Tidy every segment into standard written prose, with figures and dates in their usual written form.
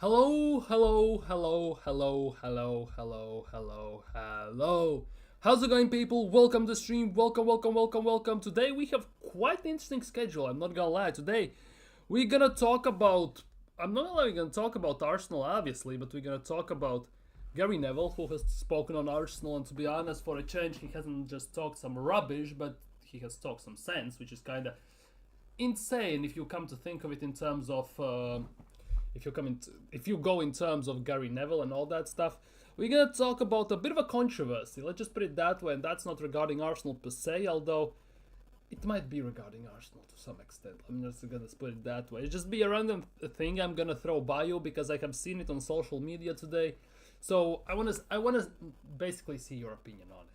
Hello, hello, hello, hello, hello, hello, hello, hello. How's it going, people? Welcome to the stream. Welcome. Today we have quite an interesting schedule. I'm not gonna lie. Today we're gonna talk about. I'm not only gonna talk about Arsenal, obviously, but we're gonna talk about Gary Neville, who has spoken on Arsenal. And to be honest, for a change, he hasn't just talked some rubbish, but he has talked some sense, which is kind of insane if you come to think of it in terms of. If you go in terms of Gary Neville and all that stuff, we're gonna talk about a bit of a controversy. Let's just put it that way, and that's not regarding Arsenal per se, although it might be regarding Arsenal to some extent. I'm just gonna put it that way. It's just be a random thing I'm gonna throw by you because I have seen it on social media today. So I wanna basically see your opinion on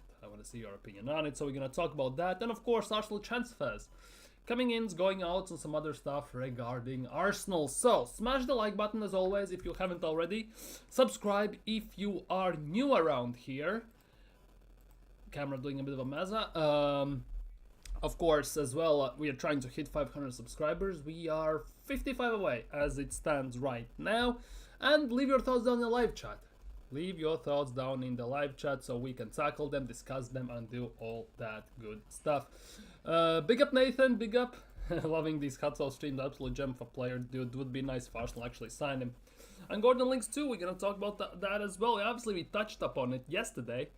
it. So we're gonna talk about that, and of course Arsenal transfers. Coming in, going out, and some other stuff regarding Arsenal. So, smash the like button as always if you haven't already. Subscribe if you are new around here. Camera doing a bit of a mezza. Of course, as well, we are trying to hit 500 subscribers. We are 55 away as it stands right now. And leave your thoughts down in the live chat. Leave your thoughts down in the live chat so we can tackle them, discuss them, and do all that good stuff. Big up Nathan, big up. Loving these Hudson streams, absolute gem of a player. Dude, would be nice if Arsenal actually signed him. And Gordon Links too, we're gonna talk about that as well. Obviously, we touched upon it yesterday.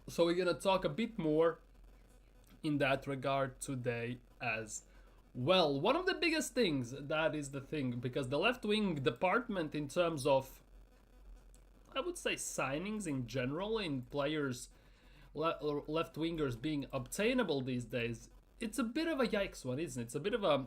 So we're gonna talk a bit more in that regard today as well. One of the biggest things, that is the thing, because the left wing department in terms of, I would say, signings in general, in players, left wingers being obtainable these days, it's a bit of a yikes one, isn't it? It's a bit of a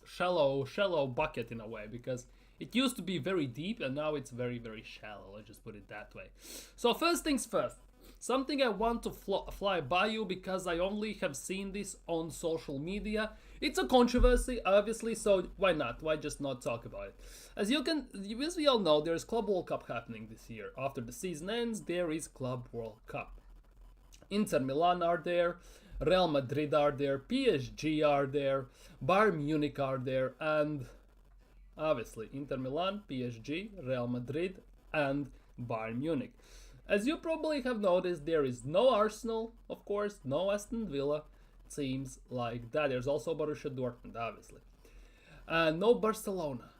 shallow bucket in a way, because it used to be very deep and now it's very, very shallow. Let's just put it that way. So first things first, something I want to fly by you because I only have seen this on social media. It's a controversy, obviously, so why not? Why just not talk about it? As we all know, there is Club World Cup happening this year. After the season ends, there is Club World Cup. Inter Milan are there, Real Madrid are there, PSG are there, Bayern Munich are there, and obviously Inter Milan, PSG, Real Madrid, and Bayern Munich. As you probably have noticed, there is no Arsenal, of course, no Aston Villa, teams like that. There's also Borussia Dortmund, obviously. And no Barcelona,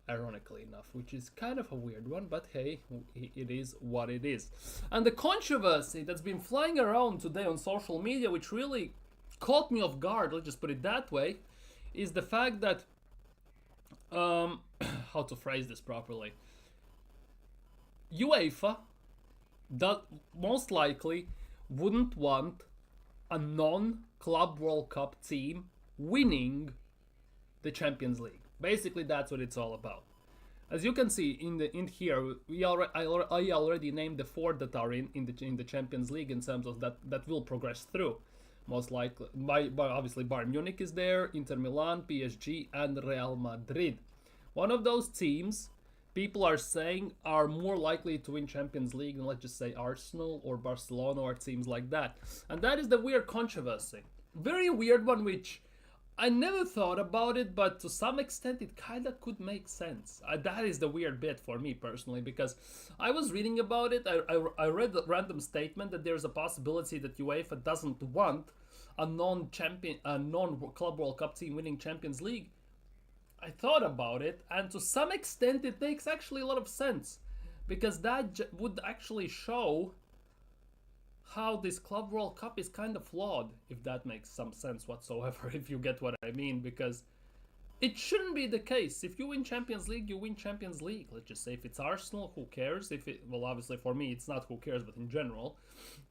ironically enough, which is kind of a weird one, but hey, it is what it is. And the controversy that's been flying around today on social media, which really caught me off guard, let's just put it that way, is the fact that, how to phrase this properly, UEFA most likely wouldn't want a non-Club World Cup team winning the Champions League. Basically, that's what it's all about. As you can see in here, I already named the four that are in the Champions League in terms of that will progress through. Most likely, obviously Bayern Munich is there, Inter Milan, PSG, and Real Madrid. One of those teams, people are saying, are more likely to win Champions League than, let's just say, Arsenal or Barcelona or teams like that. And that is the weird controversy. Very weird one, which I never thought about it, but to some extent it kind of could make sense. That is the weird bit for me personally, because I was reading about it. I read a random statement that there's a possibility that UEFA doesn't want a non-Club World Cup team winning Champions League. I thought about it, and to some extent it makes actually a lot of sense, because that would actually show how this Club World Cup is kind of flawed, if that makes some sense whatsoever, if you get what I mean, because it shouldn't be the case. If you win Champions League, you win Champions League. Let's just say if it's Arsenal, who cares? Well, obviously for me it's not who cares, but in general.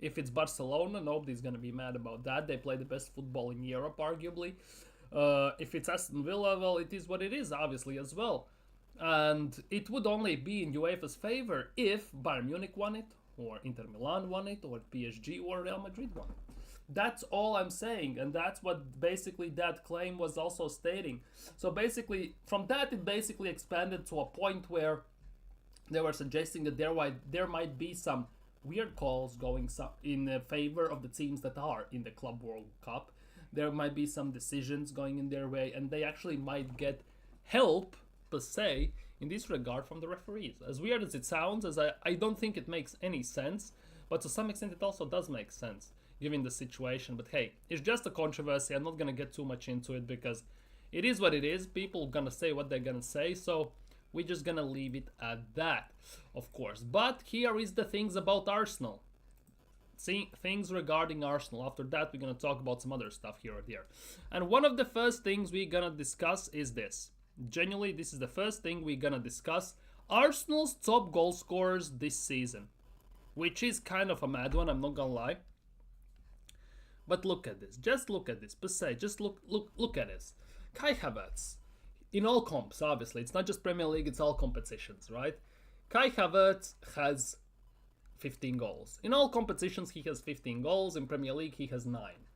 If it's Barcelona, nobody's gonna be mad about that. They play the best football in Europe, arguably. If it's Aston Villa, well, it is what it is, obviously, as well. And it would only be in UEFA's favor if Bayern Munich won it, or Inter Milan won it, or PSG or Real Madrid won it. That's all I'm saying, and that's what basically that claim was also stating. So basically, from that, it basically expanded to a point where they were suggesting that there might be some weird calls going in favor of the teams that are in the Club World Cup. There might be some decisions going in their way, and they actually might get help, per se, in this regard from the referees. As weird as it sounds, as I don't think it makes any sense, but to some extent it also does make sense given the situation. But hey, it's just a controversy. I'm not gonna get too much into it because it is what it is. People gonna say what they're gonna say, so we're just gonna leave it at that, of course. But here is the things about Arsenal. See, things regarding Arsenal. After that, we're gonna talk about some other stuff here or there. And one of the first things we're gonna discuss is this. Genuinely, this is the first thing we're gonna discuss. Arsenal's top goal scorers this season, which is kind of a mad one, I'm not gonna lie. But look at this. Just look at this. Per se, just look at this. Kai Havertz, in all comps, obviously. It's not just Premier League, it's all competitions, right? Kai Havertz has 15 goals. In all competitions, he has 15 goals. In Premier League, he has 9.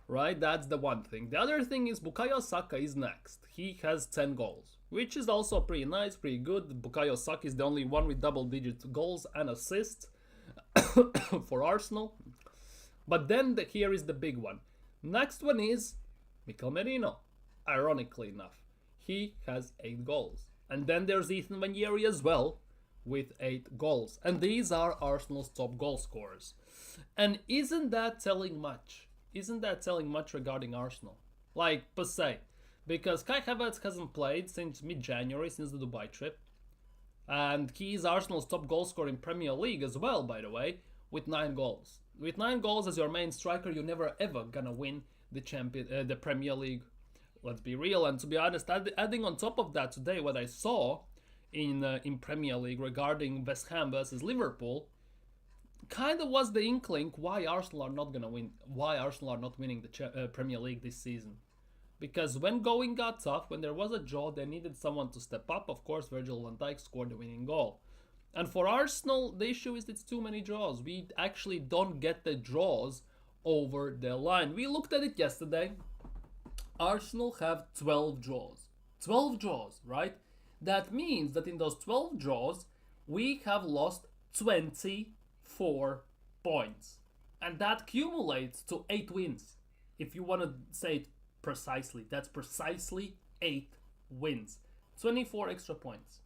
Right? That's the one thing. The other thing is Bukayo Saka is next. He has 10 goals, which is also pretty nice, pretty good. Bukayo Saka is the only one with double-digit goals and assists for Arsenal. But then here is the big one. Next one is Mikel Merino. Ironically enough, he has 8 goals. And then there's Ethan Vanieri as well with 8 goals. And these are Arsenal's top goal scorers. And isn't that telling much? Isn't that telling much regarding Arsenal? Like, per se. Because Kai Havertz hasn't played since mid-January, since the Dubai trip. And he is Arsenal's top goal scorer in Premier League as well, by the way, with 9 goals. With 9 goals as your main striker, you're never ever gonna win the Premier League. Let's be real. And to be honest, adding on top of that today, what I saw in Premier League regarding West Ham versus Liverpool, kind of was the inkling why Arsenal are not gonna win. Why Arsenal are not winning the Premier League this season. Because when going got tough, when there was a draw, they needed someone to step up. Of course, Virgil van Dijk scored the winning goal. And for Arsenal, the issue is it's too many draws. We actually don't get the draws over the line. We looked at it yesterday. Arsenal have 12 draws. 12 draws, right? That means that in those 12 draws, we have lost 24 points. And that accumulates to 8 wins. If you want to say it precisely, that's precisely 8 wins. 24 extra points.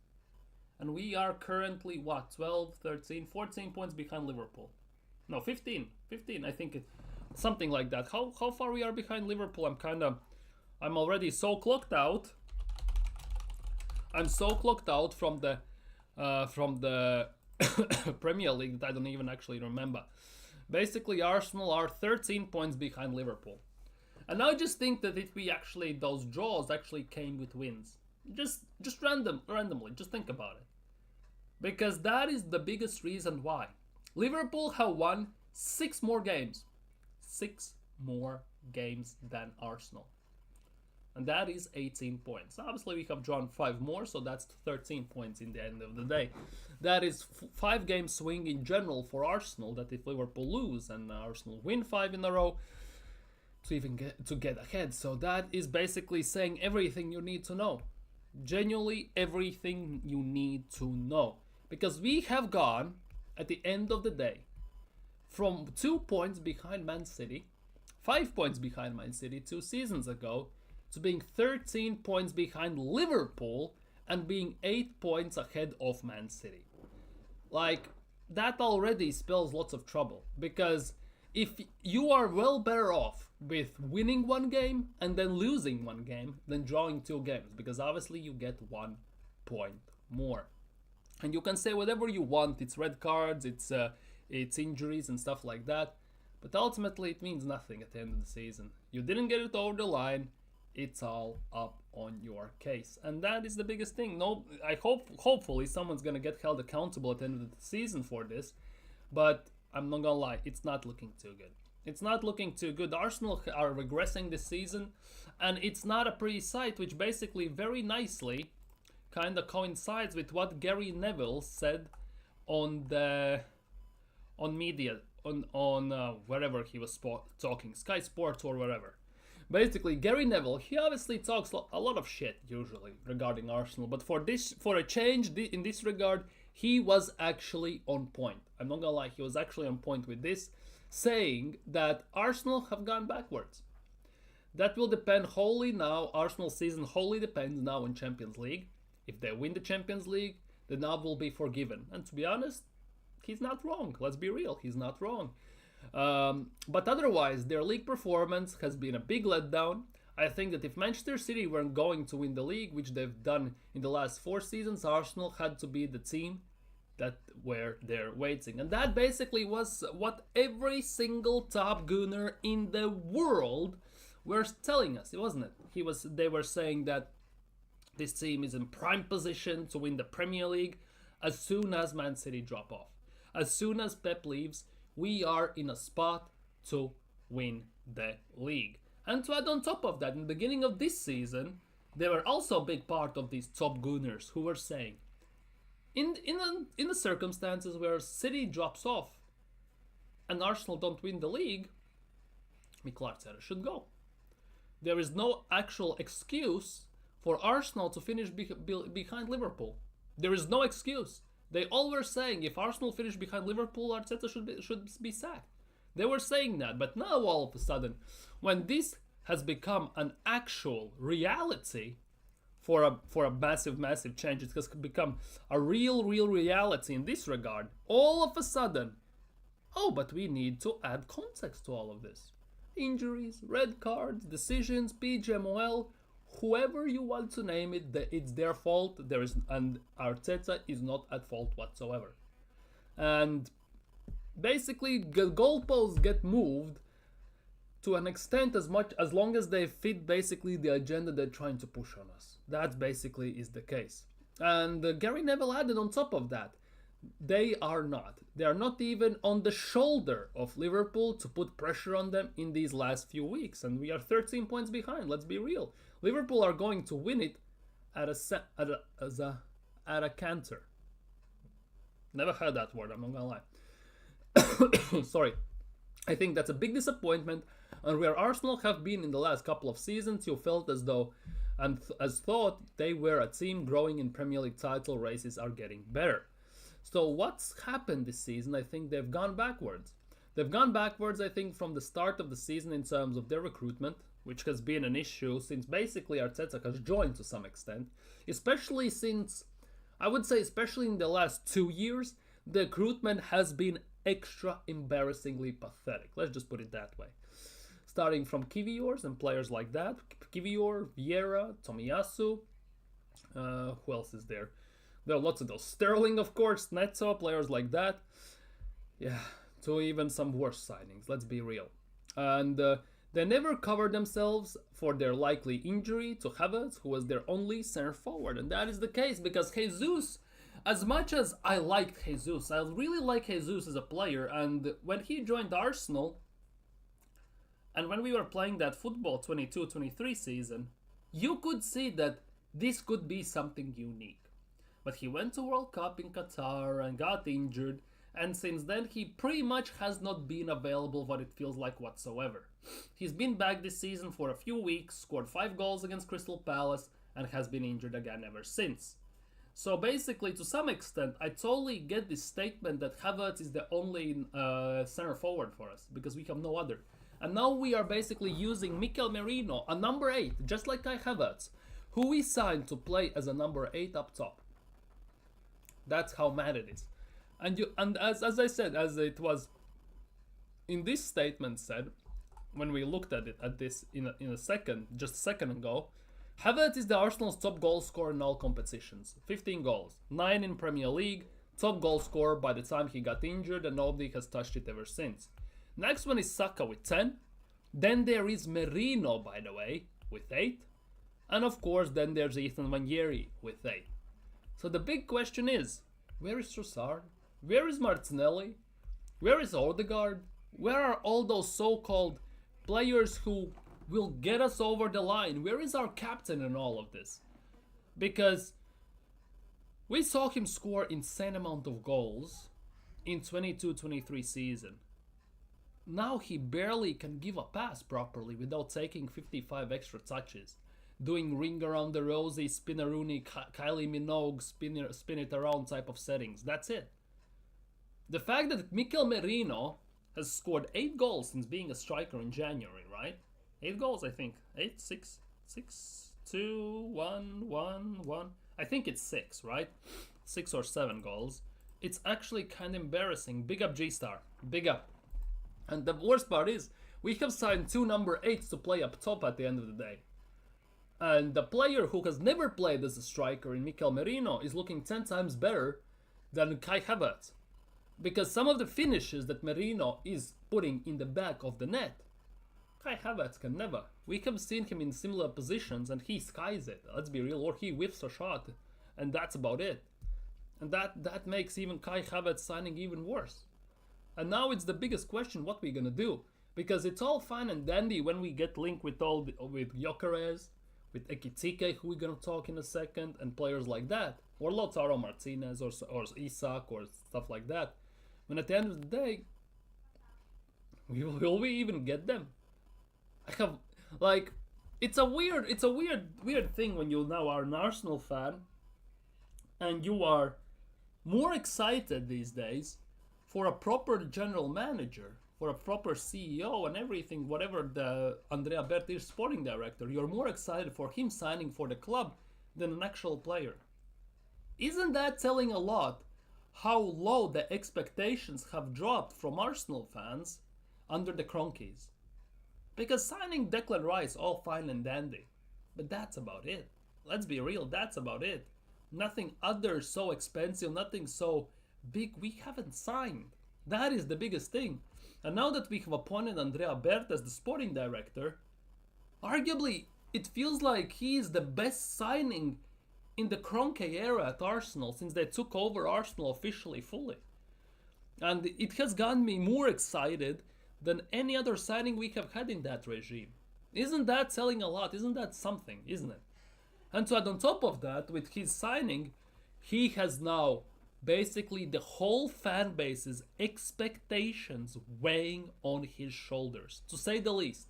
And we are currently, what, 12, 13, 14 points behind Liverpool. No, 15, I think something like that. How far we are behind Liverpool? I'm already so clocked out. I'm so clocked out from the Premier League that I don't even actually remember. Basically, Arsenal are 13 points behind Liverpool. And I just think that if we actually, those draws actually came with wins. Just randomly, just think about it. Because that is the biggest reason why. Liverpool have won 6 more games. 6 more games than Arsenal. And that is 18 points. Obviously, we have drawn 5 more, so that's 13 points in the end of the day. That is 5 game swing in general for Arsenal, that if Liverpool lose and Arsenal win 5 in a row, to even get ahead. So that is basically saying everything you need to know. Genuinely everything you need to know. Because we have gone, at the end of the day, from 2 points behind Man City, 5 points behind Man City 2 seasons ago, to being 13 points behind Liverpool and being 8 points ahead of Man City. Like, that already spells lots of trouble. Because if you are well better off with winning 1 game and then losing 1 game than drawing 2 games, because obviously you get 1 point more. And you can say whatever you want, it's red cards, it's injuries and stuff like that, but ultimately it means nothing at the end of the season. You didn't get it over the line, it's all up on your case. And that is the biggest thing. No, hopefully someone's gonna get held accountable at the end of the season for this, but I'm not gonna lie, it's not looking too good. It's not looking too good. Arsenal are regressing this season, and it's not a pretty sight, which basically very nicely kind of coincides with what Gary Neville said on media, on wherever he was talking, Sky Sports or wherever. Basically, Gary Neville, he obviously talks a lot of shit usually regarding Arsenal, but for a change in this regard, he was actually on point. I'm not gonna lie, he was actually on point with this, saying that Arsenal have gone backwards. That will depend wholly now, Arsenal's season wholly depends now on Champions League. If they win the Champions League, then Nav will be forgiven. And to be honest, he's not wrong. Let's be real, he's not wrong. But otherwise, their league performance has been a big letdown. I think that if Manchester City weren't going to win the league, which they've done in the last 4 seasons, Arsenal had to be the team that were there waiting. And that basically was what every single top gunner in the world were telling us, wasn't it? They were saying that this team is in prime position to win the Premier League as soon as Man City drop off. As soon as Pep leaves, we are in a spot to win the league. And to add on top of that, in the beginning of this season, they were also a big part of these top gunners who were saying, in the circumstances where City drops off and Arsenal don't win the league, Mikel Arteta should go. There is no actual excuse for Arsenal to finish behind Liverpool. There is no excuse. They all were saying if Arsenal finish behind Liverpool, Arteta should be sacked. They were saying that, but now all of a sudden, when this has become an actual reality for a massive change, it has become a real reality in this regard, all of a sudden, but we need to add context to all of this. Injuries, red cards, decisions, PGMOL, whoever you want to name it, it's their fault. And Arteta is not at fault whatsoever. And basically, the goalposts get moved to an extent as long as they fit basically the agenda they're trying to push on us. That basically is the case. And Gary Neville added on top of that, they are not even on the shoulder of Liverpool to put pressure on them in these last few weeks. And we are 13 points behind, let's be real. Liverpool are going to win it at a canter. Never heard that word, I'm not gonna lie. Sorry. I think that's a big disappointment, and where Arsenal have been in the last couple of seasons, you felt as though as thought they were a team growing in Premier League title races are getting better. So what's happened this season? I think they've gone backwards. They've gone backwards, I think, from the start of the season in terms of their recruitment, which has been an issue since basically Arteta has joined to some extent, especially since, I would say especially in the last 2 years, the recruitment has been extra embarrassingly pathetic. Let's just put it that way. Starting from Kiviors and players like that. Kivior, Vieira, Tomiyasu. Who else is there? There are lots of those. Sterling, of course, Neto, players like that. Yeah, to even some worse signings, let's be real. And they never covered themselves for their likely injury to Havertz, who was their only center forward. And that is the case because Jesus, as much as I liked Jesus, I really like Jesus as a player. And when he joined Arsenal, and when we were playing that football 22-23 season, you could see that this could be something unique. But he went to World Cup in Qatar and got injured, and since then he pretty much has not been available what it feels like whatsoever. He's been back this season for a few weeks, scored 5 goals against Crystal Palace, and has been injured again ever since. So basically, to some extent, I totally get this statement that Havertz is the only center forward for us, because we have no other. And now we are basically using Mikel Merino, a number 8, just like Kai Havertz, who we signed to play as a number 8 up top. That's how mad it is. And as I said, as it was in this statement said, when we looked at this in a second, just a second ago, Havertz is the Arsenal's top goal scorer in all competitions. 15 goals, 9 in Premier League, top goal scorer by the time he got injured, and nobody has touched it ever since. Next one is Saka with 10. Then there is Merino, by the way, with 8. And of course, then there's Ethan Nwaneri with 8. So the big question is, where is Trossard? Where is Martinelli? Where is Odegaard? Where are all those so-called players who will get us over the line? Where is our captain in all of this? Because we saw him score insane amount of goals in 22-23 season. Now he barely can give a pass properly without taking 55 extra touches. Doing ring around the rosy, spinneroonie, Kylie Minogue, spin it around type of settings. That's it. The fact that Mikel Merino has scored 8 goals since being a striker in January, right? 8 goals, I think. 8, 6, 2, 1, 1, 1. I think it's 6, right? 6 or 7 goals. It's actually kind of embarrassing. Big up G-Star. Big up. And the worst part is, we have signed 2 number 8s to play up top at the end of the day. And the player who has never played as a striker in Mikel Merino is looking 10 times better than Kai Havertz. Because some of the finishes that Merino is putting in the back of the net, Kai Havertz can never. We have seen him in similar positions and he skies it, let's be real, or he whiffs a shot, and that's about it. And that makes even Kai Havertz signing even worse. And now it's the biggest question, what we're gonna do. Because it's all fine and dandy when we get linked with with Gyökeres, with Ekitike, who we're gonna talk in a second, and players like that, or Lautaro Martinez, or Isak, or stuff like that. When at the end of the day, will we even get them? I have, like, it's a weird thing when you now are an Arsenal fan, and you are more excited these days for a proper general manager, for a proper CEO and everything, whatever the Andrea Berti is sporting director, you're more excited for him signing for the club than an actual player. Isn't that telling a lot how low the expectations have dropped from Arsenal fans under the Cronkies? Because signing Declan Rice, all fine and dandy, but that's about it. Let's be real, that's about it. Nothing other so expensive, nothing so big we haven't signed. That is the biggest thing. And now that we have appointed Andrea Berti as the sporting director, arguably it feels like he is the best signing in the Kroenke era at Arsenal since they took over Arsenal officially fully. And it has gotten me more excited than any other signing we have had in that regime. Isn't that telling a lot? Isn't that something, isn't it? And so on top of that, with his signing, he has now basically the whole fan base's expectations weighing on his shoulders, to say the least.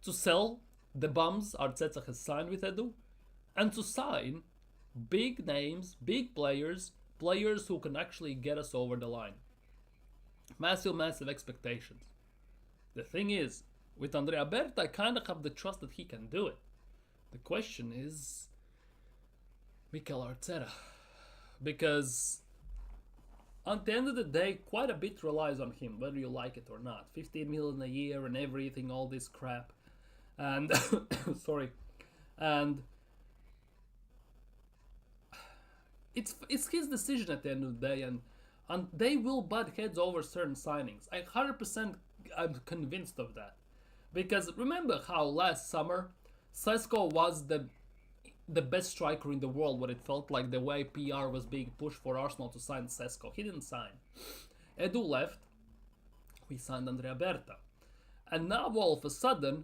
To sell the bums Arteta has signed with Edu, and to sign big names, big players who can actually get us over the line. Massive expectations. The thing is, with Andrea Berti, I kind of have the trust that he can do it. The question is Mikel Arteta. Because at the end of the day, quite a bit relies on him, whether you like it or not. 15 million a year and everything, all this crap. And, sorry. And it's his decision at the end of the day, and they will butt heads over certain signings. I 100% I'm convinced of that. Because remember how last summer, Sesko was the best striker in the world, what it felt like, the way PR was being pushed for Arsenal to sign Sesko. He didn't sign. Edu left. We signed Andrea Berti. And now all of a sudden,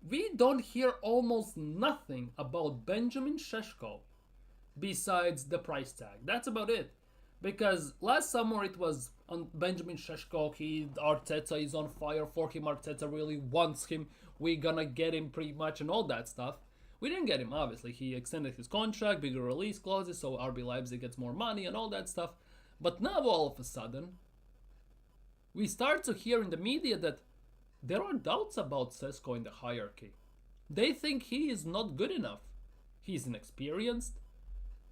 we don't hear almost nothing about Benjamin Šeško besides the price tag. That's about it. Because last summer it was on Benjamin Šeško, Arteta is on fire for him, Arteta really wants him, we're gonna get him pretty much and all that stuff. We didn't get him, obviously. He extended his contract, bigger release clauses, so RB Leipzig gets more money and all that stuff. But now all of a sudden, we start to hear in the media that there are doubts about Sesko in the hierarchy. They think he is not good enough. He's inexperienced.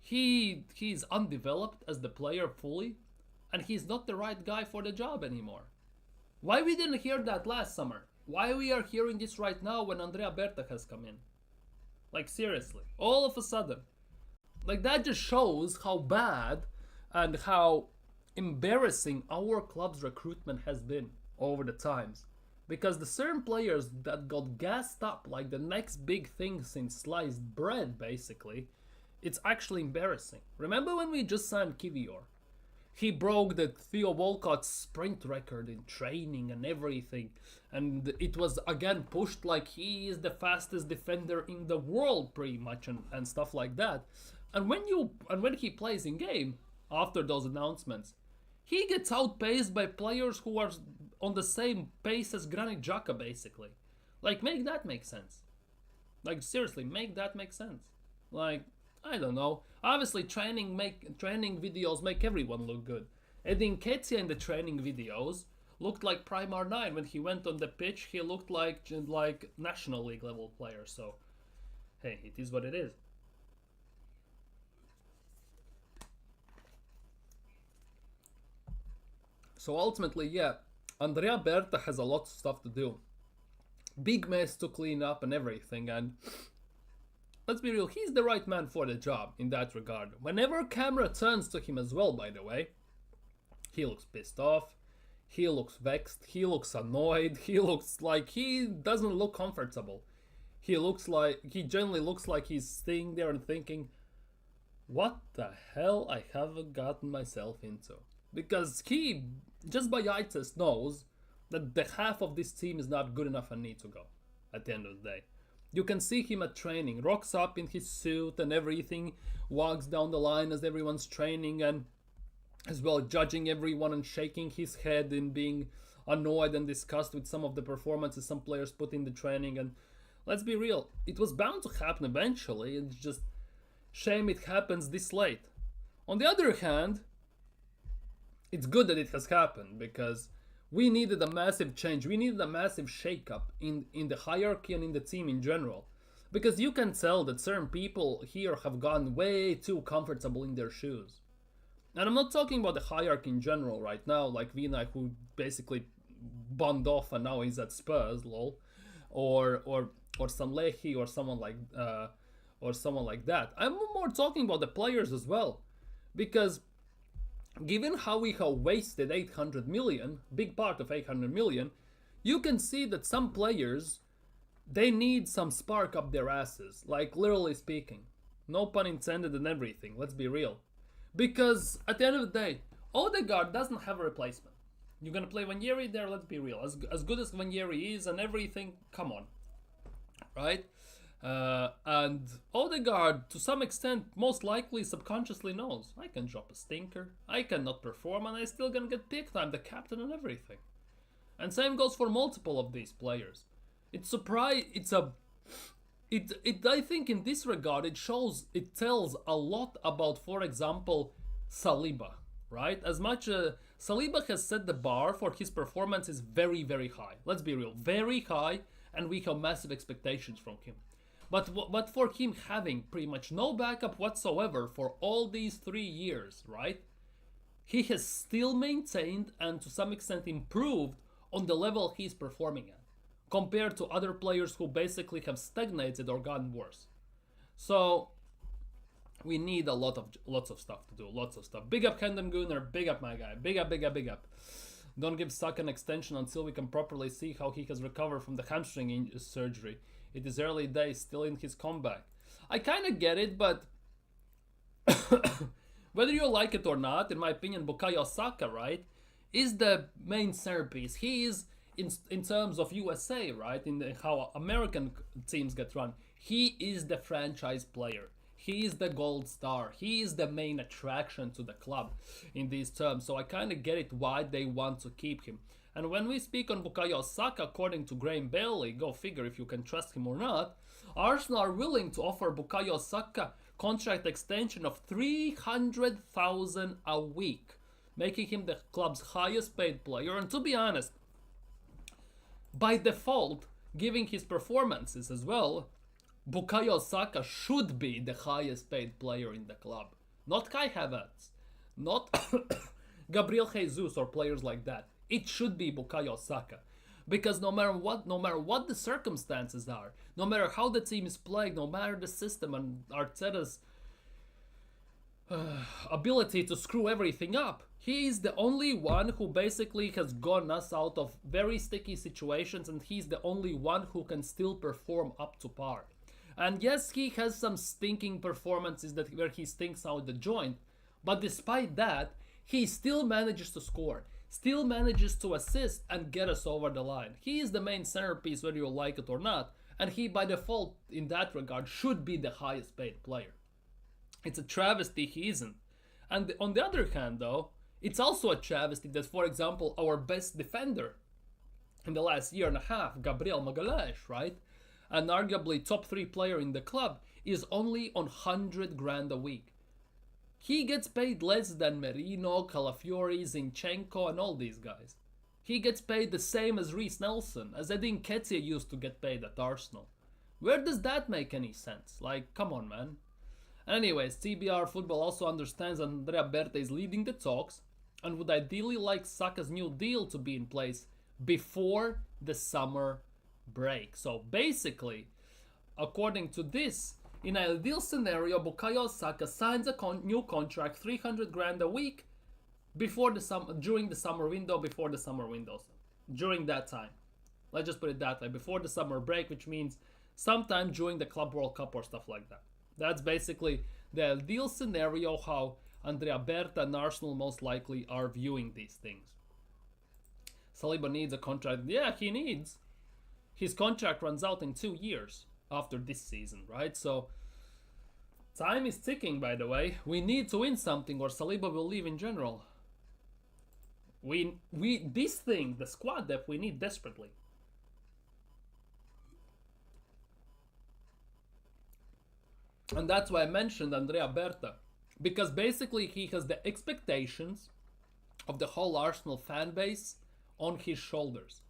He's undeveloped as the player fully, and he's not the right guy for the job anymore. Why we didn't hear that last summer? Why we are hearing this right now when Andrea Berti has come in? Like, seriously, all of a sudden. Like, that just shows how bad and how embarrassing our club's recruitment has been over the times. Because the certain players that got gassed up like the next big thing since sliced bread, basically, it's actually embarrassing. Remember when we just signed Kivior? He broke the Theo Walcott sprint record in training and everything. And it was again pushed like he is the fastest defender in the world pretty much and stuff like that. And when he plays in game, after those announcements, he gets outpaced by players who are on the same pace as Granit Xhaka basically. Like, make that make sense. Like, seriously, make that make sense. Like, I don't know. Obviously, training videos make everyone look good. Edin Ketia in the training videos looked like Prime R9. When he went on the pitch, he looked like National League level player. So, hey, it is what it is. So ultimately, yeah, Andrea Berta has a lot of stuff to do. Big mess to clean up and everything, and let's be real, he's the right man for the job in that regard. Whenever camera turns to him as well, by the way, he looks pissed off, he looks vexed, he looks annoyed, he looks like he doesn't look comfortable. He generally looks like he's sitting there and thinking, what the hell I have gotten myself into? Because he, just by eye test, knows that the half of this team is not good enough and need to go at the end of the day. You can see him at training, rocks up in his suit and everything, walks down the line as everyone's training, and as well judging everyone and shaking his head and being annoyed and disgusted with some of the performances some players put in the training. And let's be real, it was bound to happen eventually. It's just shame it happens this late. On the other hand, it's good that it has happened, because we needed a massive change. We needed a massive shake-up in the hierarchy and in the team in general. Because you can tell that certain people here have gotten way too comfortable in their shoes. And I'm not talking about the hierarchy in general right now, like Vina, who basically bummed off and now he's at Spurs, lol, or Samlehi or someone like that. I'm more talking about the players as well, because given how we have wasted 800 million, big part of 800 million, you can see that some players, they need some spark up their asses, like literally speaking. No pun intended and everything, let's be real. Because at the end of the day, Odegaard doesn't have a replacement. You're gonna play Vanjeri there, let's be real. As good as Vanjeri is and everything, come on. Right? And Odegaard, to some extent, most likely subconsciously knows, I can drop a stinker, I cannot perform, and I still gonna get picked, I'm the captain and everything. And same goes for multiple of these players. I think in this regard, it tells a lot about, for example, Saliba, right? As much Saliba has set the bar for his performance is very, very high. Let's be real, very high, and we have massive expectations from him. But for him having pretty much no backup whatsoever for all these 3 years, right? He has still maintained and to some extent improved on the level he's performing at, compared to other players who basically have stagnated or gotten worse. So we need lots of stuff to do, lots of stuff. Big up Kendem Gunnar, big up my guy, big up. Don't give Saka an extension until we can properly see how he has recovered from the hamstring surgery. It is early days, still in his comeback. I kind of get it, but whether you like it or not, in my opinion, Bukayo Saka, right, is the main centerpiece. He is, in terms of USA, right, how American teams get run, he is the franchise player. He is the gold star. He is the main attraction to the club in these terms. So I kind of get it why they want to keep him. And when we speak on Bukayo Saka, according to Graham Bailey, go figure if you can trust him or not, Arsenal are willing to offer Bukayo Saka contract extension of 300,000 a week, making him the club's highest paid player. And to be honest, by default, given his performances as well, Bukayo Saka should be the highest paid player in the club. Not Kai Havertz, not Gabriel Jesus or players like that. It should be Bukayo Saka. Because no matter what the circumstances are, no matter how the team is playing, no matter the system and Arteta's ability to screw everything up, he is the only one who basically has gotten us out of very sticky situations, and he's the only one who can still perform up to par. And yes, he has some stinking performances where he stinks out the joint, but despite that, he still manages to score, still manages to assist and get us over the line. He is the main centerpiece whether you like it or not, and he by default in that regard should be the highest paid player. It's a travesty he isn't. And on the other hand though, it's also a travesty that, for example, our best defender in the last year and a half, Gabriel Magalhaes, right, and arguably top 3 player in the club, is only on 100 grand a week. He gets paid less than Merino, Calafiori, Zinchenko and all these guys. He gets paid the same as Reece Nelson, as Edin Nketiah used to get paid at Arsenal. Where does that make any sense? Like, come on, man. Anyways, TBR Football also understands Andrea Berta is leading the talks, and would ideally like Saka's new deal to be in place before the summer break. So basically, according to this, in an ideal scenario, Bukayo Saka signs a new contract, 300 grand a week, before the during the summer window, before the summer windows, during that time. Let's just put it that way, before the summer break, which means sometime during the Club World Cup or stuff like that. That's basically the ideal scenario how Andrea Berta and Arsenal most likely are viewing these things. Saliba needs a contract. Yeah, he needs. His contract runs out in 2 years after this season, right? So time is ticking, by the way. We need to win something or Saliba will leave in general. This thing, the squad depth, we need desperately. And that's why I mentioned Andrea Berta. Because basically he has the expectations of the whole Arsenal fan base on his shoulders.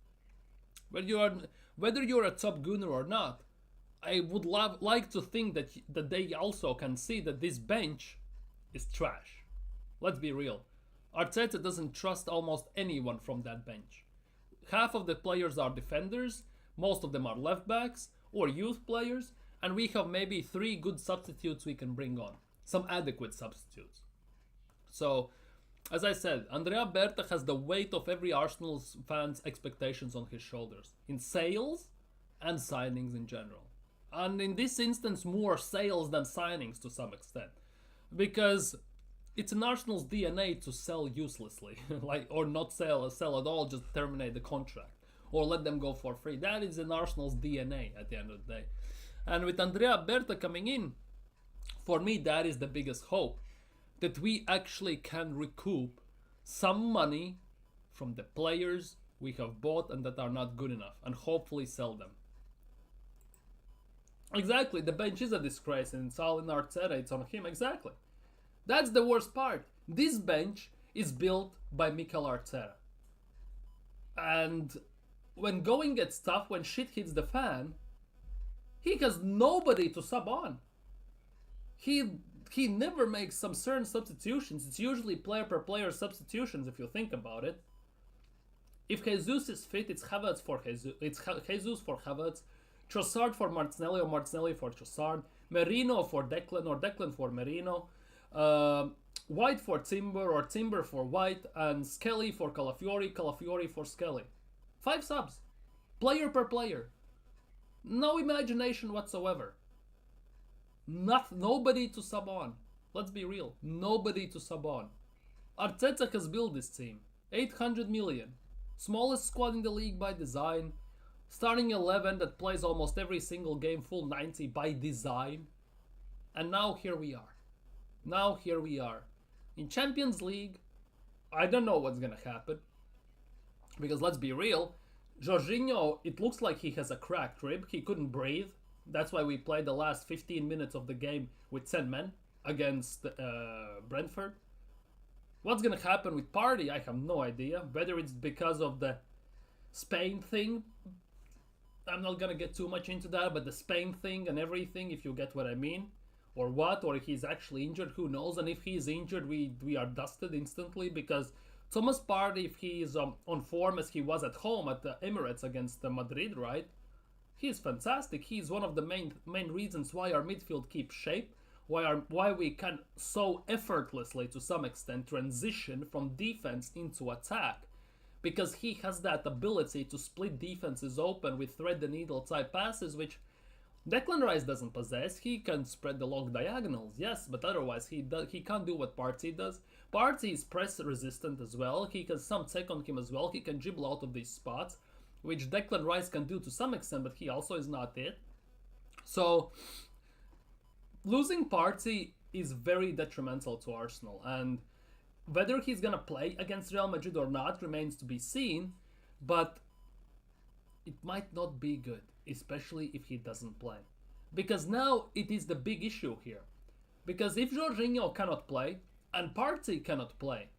Whether you're a top gunner or not, I would like to think that they also can see that this bench is trash. Let's be real. Arteta doesn't trust almost anyone from that bench. Half of the players are defenders, most of them are left backs or youth players, and we have maybe 3 good substitutes we can bring on. Some adequate substitutes. So, as I said, Andrea Berta has the weight of every Arsenal fan's expectations on his shoulders. In sales and signings in general. And in this instance, more sales than signings to some extent. Because it's in Arsenal's DNA to sell uselessly. Or not sell at all, just terminate the contract. Or let them go for free. That is in Arsenal's DNA at the end of the day. And with Andrea Berta coming in, for me, that is the biggest hope. That we actually can recoup some money from the players we have bought and that are not good enough. And hopefully sell them. Exactly, the bench is a disgrace and it's all in Arteta, it's on him, exactly. That's the worst part. This bench is built by Mikel Arteta. And when going gets tough, when shit hits the fan, he has nobody to sub on. He never makes some certain substitutions. It's usually player per player substitutions if you think about it. If Jesus is fit, it's Havertz for Jesus. It's Jesus for Havertz. Trossard for Martinelli or Martinelli for Trossard. Merino for Declan or Declan for Merino. White for Timber or Timber for White. And Skelly for Calafiori, Calafiori for Skelly. 5 subs. Player per player. No imagination whatsoever. Nobody to sub on. Let's be real. Nobody to sub on. Arteta has built this team. 800 million. Smallest squad in the league by design. Starting 11 that plays almost every single game full 90 by design. And now here we are. In Champions League, I don't know what's gonna happen. Because let's be real, Jorginho, it looks like he has a cracked rib. He couldn't breathe. That's why we played the last 15 minutes of the game with 10 men against Brentford. What's gonna happen with Partey, I have no idea. Whether it's because of the Spain thing, I'm not gonna get too much into that, but the Spain thing and everything, if you get what I mean. Or what, or if he's actually injured, who knows. And if he's injured, we are dusted instantly, because Thomas Partey, if he is on form as he was at home at the Emirates against Madrid, right? He's fantastic. He's one of the main reasons why our midfield keeps shape, why we can so effortlessly, to some extent, transition from defense into attack. Because he has that ability to split defenses open with thread the needle type passes, which Declan Rice doesn't possess. He can spread the long diagonals, yes, but otherwise he can't do what Partey does. Partey is press resistant as well. He has some tech on him as well. He can dribble out of these spots, which Declan Rice can do to some extent, but he also is not it. So losing Partey is very detrimental to Arsenal, and whether he's gonna play against Real Madrid or not remains to be seen, but it might not be good, especially if he doesn't play. Because now it is the big issue here. Because if Jorginho cannot play, and Partey cannot play,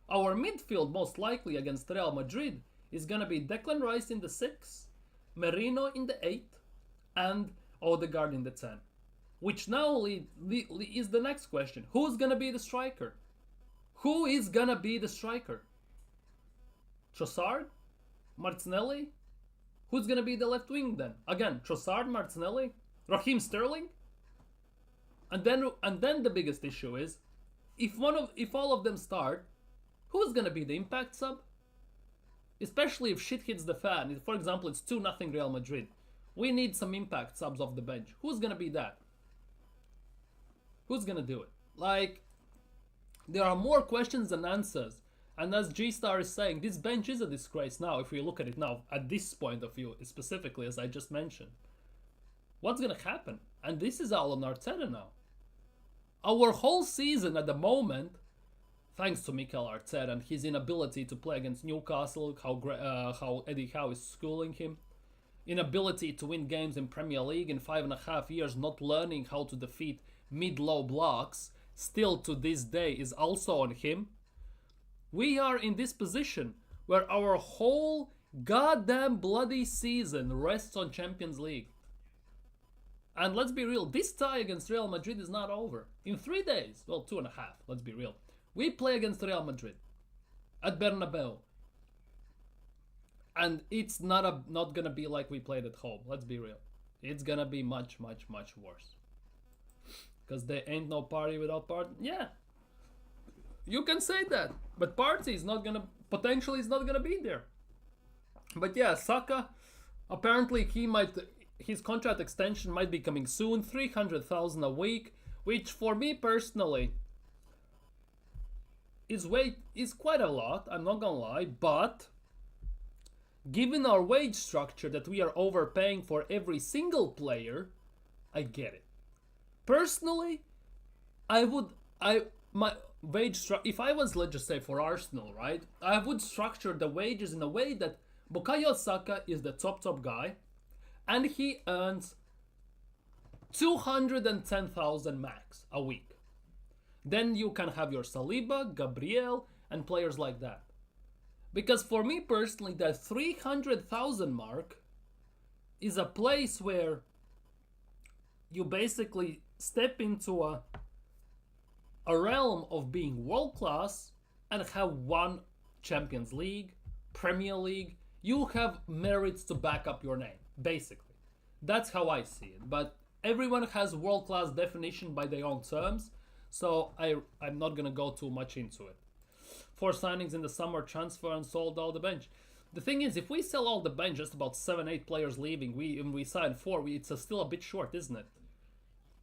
our midfield most likely against Real Madrid is gonna be Declan Rice in the 6, Merino in the 8, and Odegaard in the 10. Which now is the next question. Who's gonna be the striker? Who is gonna be the striker? Trossard? Martinelli? Who's gonna be the left wing then? Again, Trossard, Martinelli, Raheem Sterling? And then the biggest issue is if all of them start, who's gonna be the impact sub? Especially if shit hits the fan. For example, it's 2-0 Real Madrid. We need some impact subs off the bench. Who's gonna be that? Who's gonna do it? Like, there are more questions than answers. And as G-Star is saying, this bench is a disgrace now, if we look at it now, at this point of view, specifically, as I just mentioned. What's gonna happen? And this is all on Arteta now. Our whole season at the moment, thanks to Mikel Arteta and his inability to play against Newcastle, how Eddie Howe is schooling him, inability to win games in Premier League in 5.5 years, not learning how to defeat mid-low blocks, still to this day is also on him. We are in this position where our whole goddamn bloody season rests on Champions League. And let's be real, this tie against Real Madrid is not over. In 3 days, well, 2.5, let's be real, we play against Real Madrid at Bernabeu. And it's not gonna be like we played at home, let's be real. It's gonna be much, much, much worse. Because there ain't no party without party. Yeah, you can say that, but party is not gonna, potentially is not gonna be there. But yeah, Saka, apparently his contract extension might be coming soon, 300,000 a week, which for me personally is quite a lot, I'm not gonna lie, but given our wage structure that we are overpaying for every single player, I get it. Personally, my wage structure, if I was, let's just say, for Arsenal, right, I would structure the wages in a way that Bukayo Saka is the top guy, and he earns 210,000 max a week. Then you can have your Saliba, Gabriel, and players like that. Because for me personally, that 300,000 mark is a place where you basically step into a realm of being world class and have won Champions League, Premier League. You have merits to back up your name, basically. That's how I see it. But everyone has world class definition by their own terms, so I'm not gonna go too much into it. 4 signings in the summer, transfer and sold all the bench. The thing is, if we sell all the bench, just about 7-8 players leaving, we sign 4, it's still a bit short, isn't it?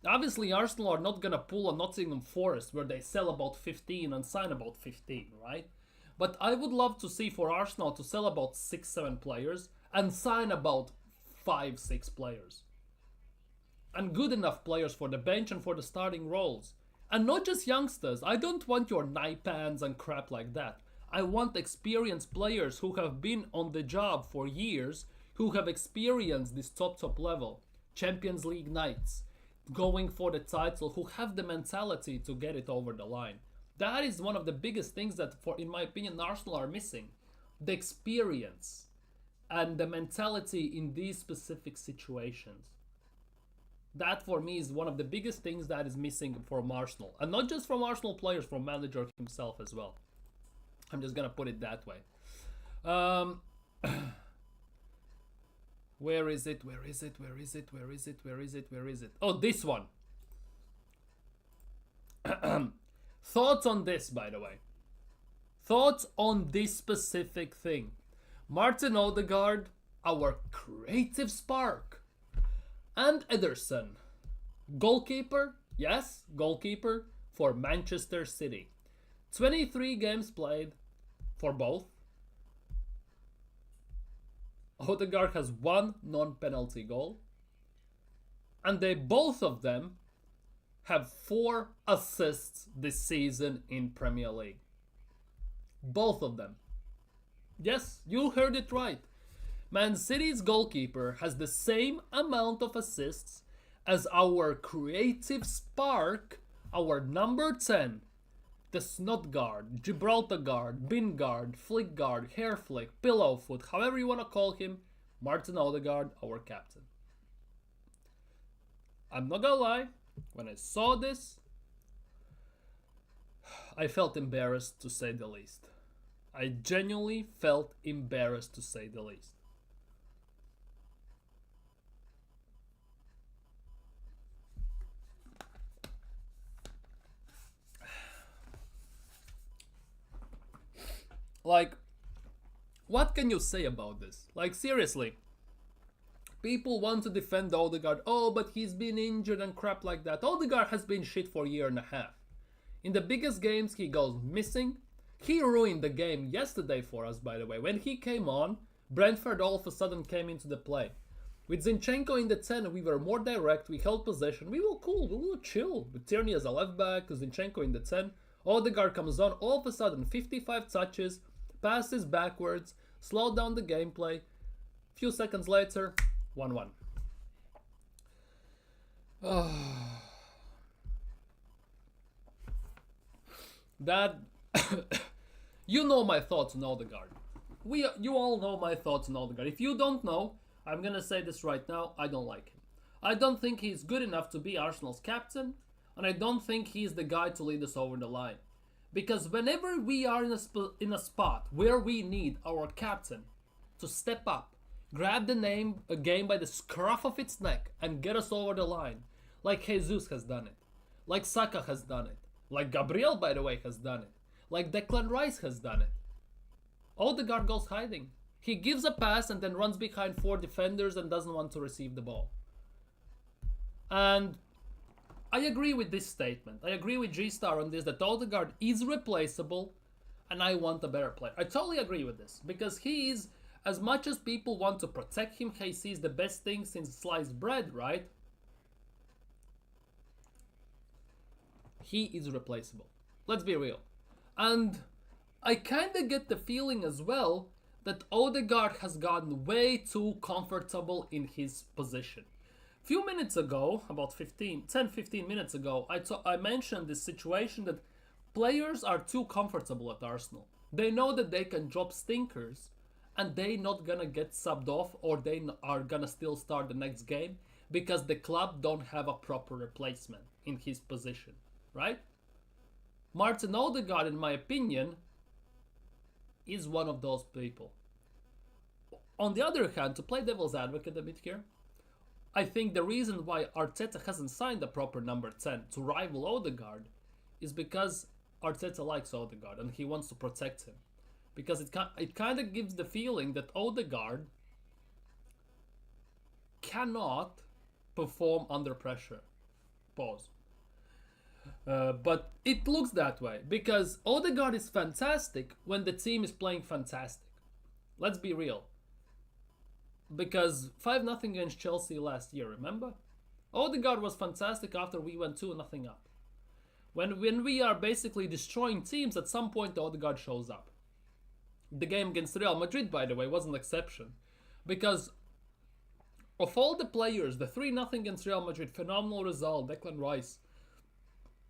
Obviously, Arsenal are not gonna pull a Nottingham Forest where they sell about 15 and sign about 15, right? But I would love to see for Arsenal to sell about 6-7 players and sign about 5-6 players. And good enough players for the bench and for the starting roles. And not just youngsters. I don't want your Naipans and crap like that. I want experienced players who have been on the job for years, who have experienced this top level. Champions League nights, going for the title, who have the mentality to get it over the line. That is one of the biggest things that, in my opinion, Arsenal are missing. The experience and the mentality in these specific situations. That for me is one of the biggest things that is missing from Arsenal. And not just from Arsenal players, from manager himself as well. I'm just gonna put it that way. Where is it? Oh, this one. Thoughts on this, by the way. Thoughts on this specific thing. Martin Odegaard, our creative spark. And Ederson, goalkeeper, yes, goalkeeper for Manchester City. 23 games played for both. Odegaard has 1 non-penalty goal. And both of them have 4 assists this season in Premier League. Both of them. Yes, you heard it right. Man City's goalkeeper has the same amount of assists as our creative spark, our number 10, the snot guard, Gibraltar guard, bin guard, flick guard, hair flick, pillow foot, however you want to call him, Martin Odegaard, our captain. I'm not gonna lie, when I saw this, I felt embarrassed to say the least. I genuinely felt embarrassed to say the least. Like, what can you say about this? Like, seriously. People want to defend Odegaard. Oh, but he's been injured and crap like that. Odegaard has been shit for a year and a half. In the biggest games, he goes missing. He ruined the game yesterday for us, by the way. When he came on, Brentford all of a sudden came into the play. With Zinchenko in the 10, we were more direct, we held possession, we were cool, we were chill. With Tierney as a left back, Zinchenko in the 10, Odegaard comes on, all of a sudden 55 touches, passes backwards, slowed down the gameplay. Few seconds later, 1-1. That you know my thoughts on Odegaard. You all know my thoughts on Odegaard. If you don't know, I'm gonna say this right now. I don't like him. I don't think he's good enough to be Arsenal's captain, and I don't think he's the guy to lead us over the line. Because whenever we are in a spot where we need our captain to step up, grab a game by the scruff of its neck and get us over the line, like Jesus has done it, like Saka has done it, like Gabriel, by the way, has done it, like Declan Rice has done it, Odegaard goes hiding. He gives a pass and then runs behind 4 defenders and doesn't want to receive the ball. And I agree with this statement. I agree with G-Star on this, that Odegaard is replaceable and I want a better player. I totally agree with this because he is, as much as people want to protect him, he sees the best thing since sliced bread, right? He is replaceable. Let's be real. And I kind of get the feeling as well that Odegaard has gotten way too comfortable in his position. A few minutes ago, about 10-15 minutes ago, I mentioned this situation that players are too comfortable at Arsenal. They know that they can drop stinkers and they not gonna get subbed off, or they are gonna still start the next game because the club don't have a proper replacement in his position, right? Martin Odegaard, in my opinion, is one of those people. On the other hand, to play devil's advocate a bit here, I think the reason why Arteta hasn't signed a proper number 10 to rival Odegaard is because Arteta likes Odegaard and he wants to protect him. Because it kind of gives the feeling that Odegaard cannot perform under pressure. Pause. But it looks that way because Odegaard is fantastic when the team is playing fantastic. Let's be real. Because 5-0 against Chelsea last year, remember? Odegaard was fantastic after we went 2-0 up. When we are basically destroying teams, at some point Odegaard shows up. The game against Real Madrid, by the way, was an exception. Because of all the players, the 3-0 against Real Madrid, phenomenal result, Declan Rice,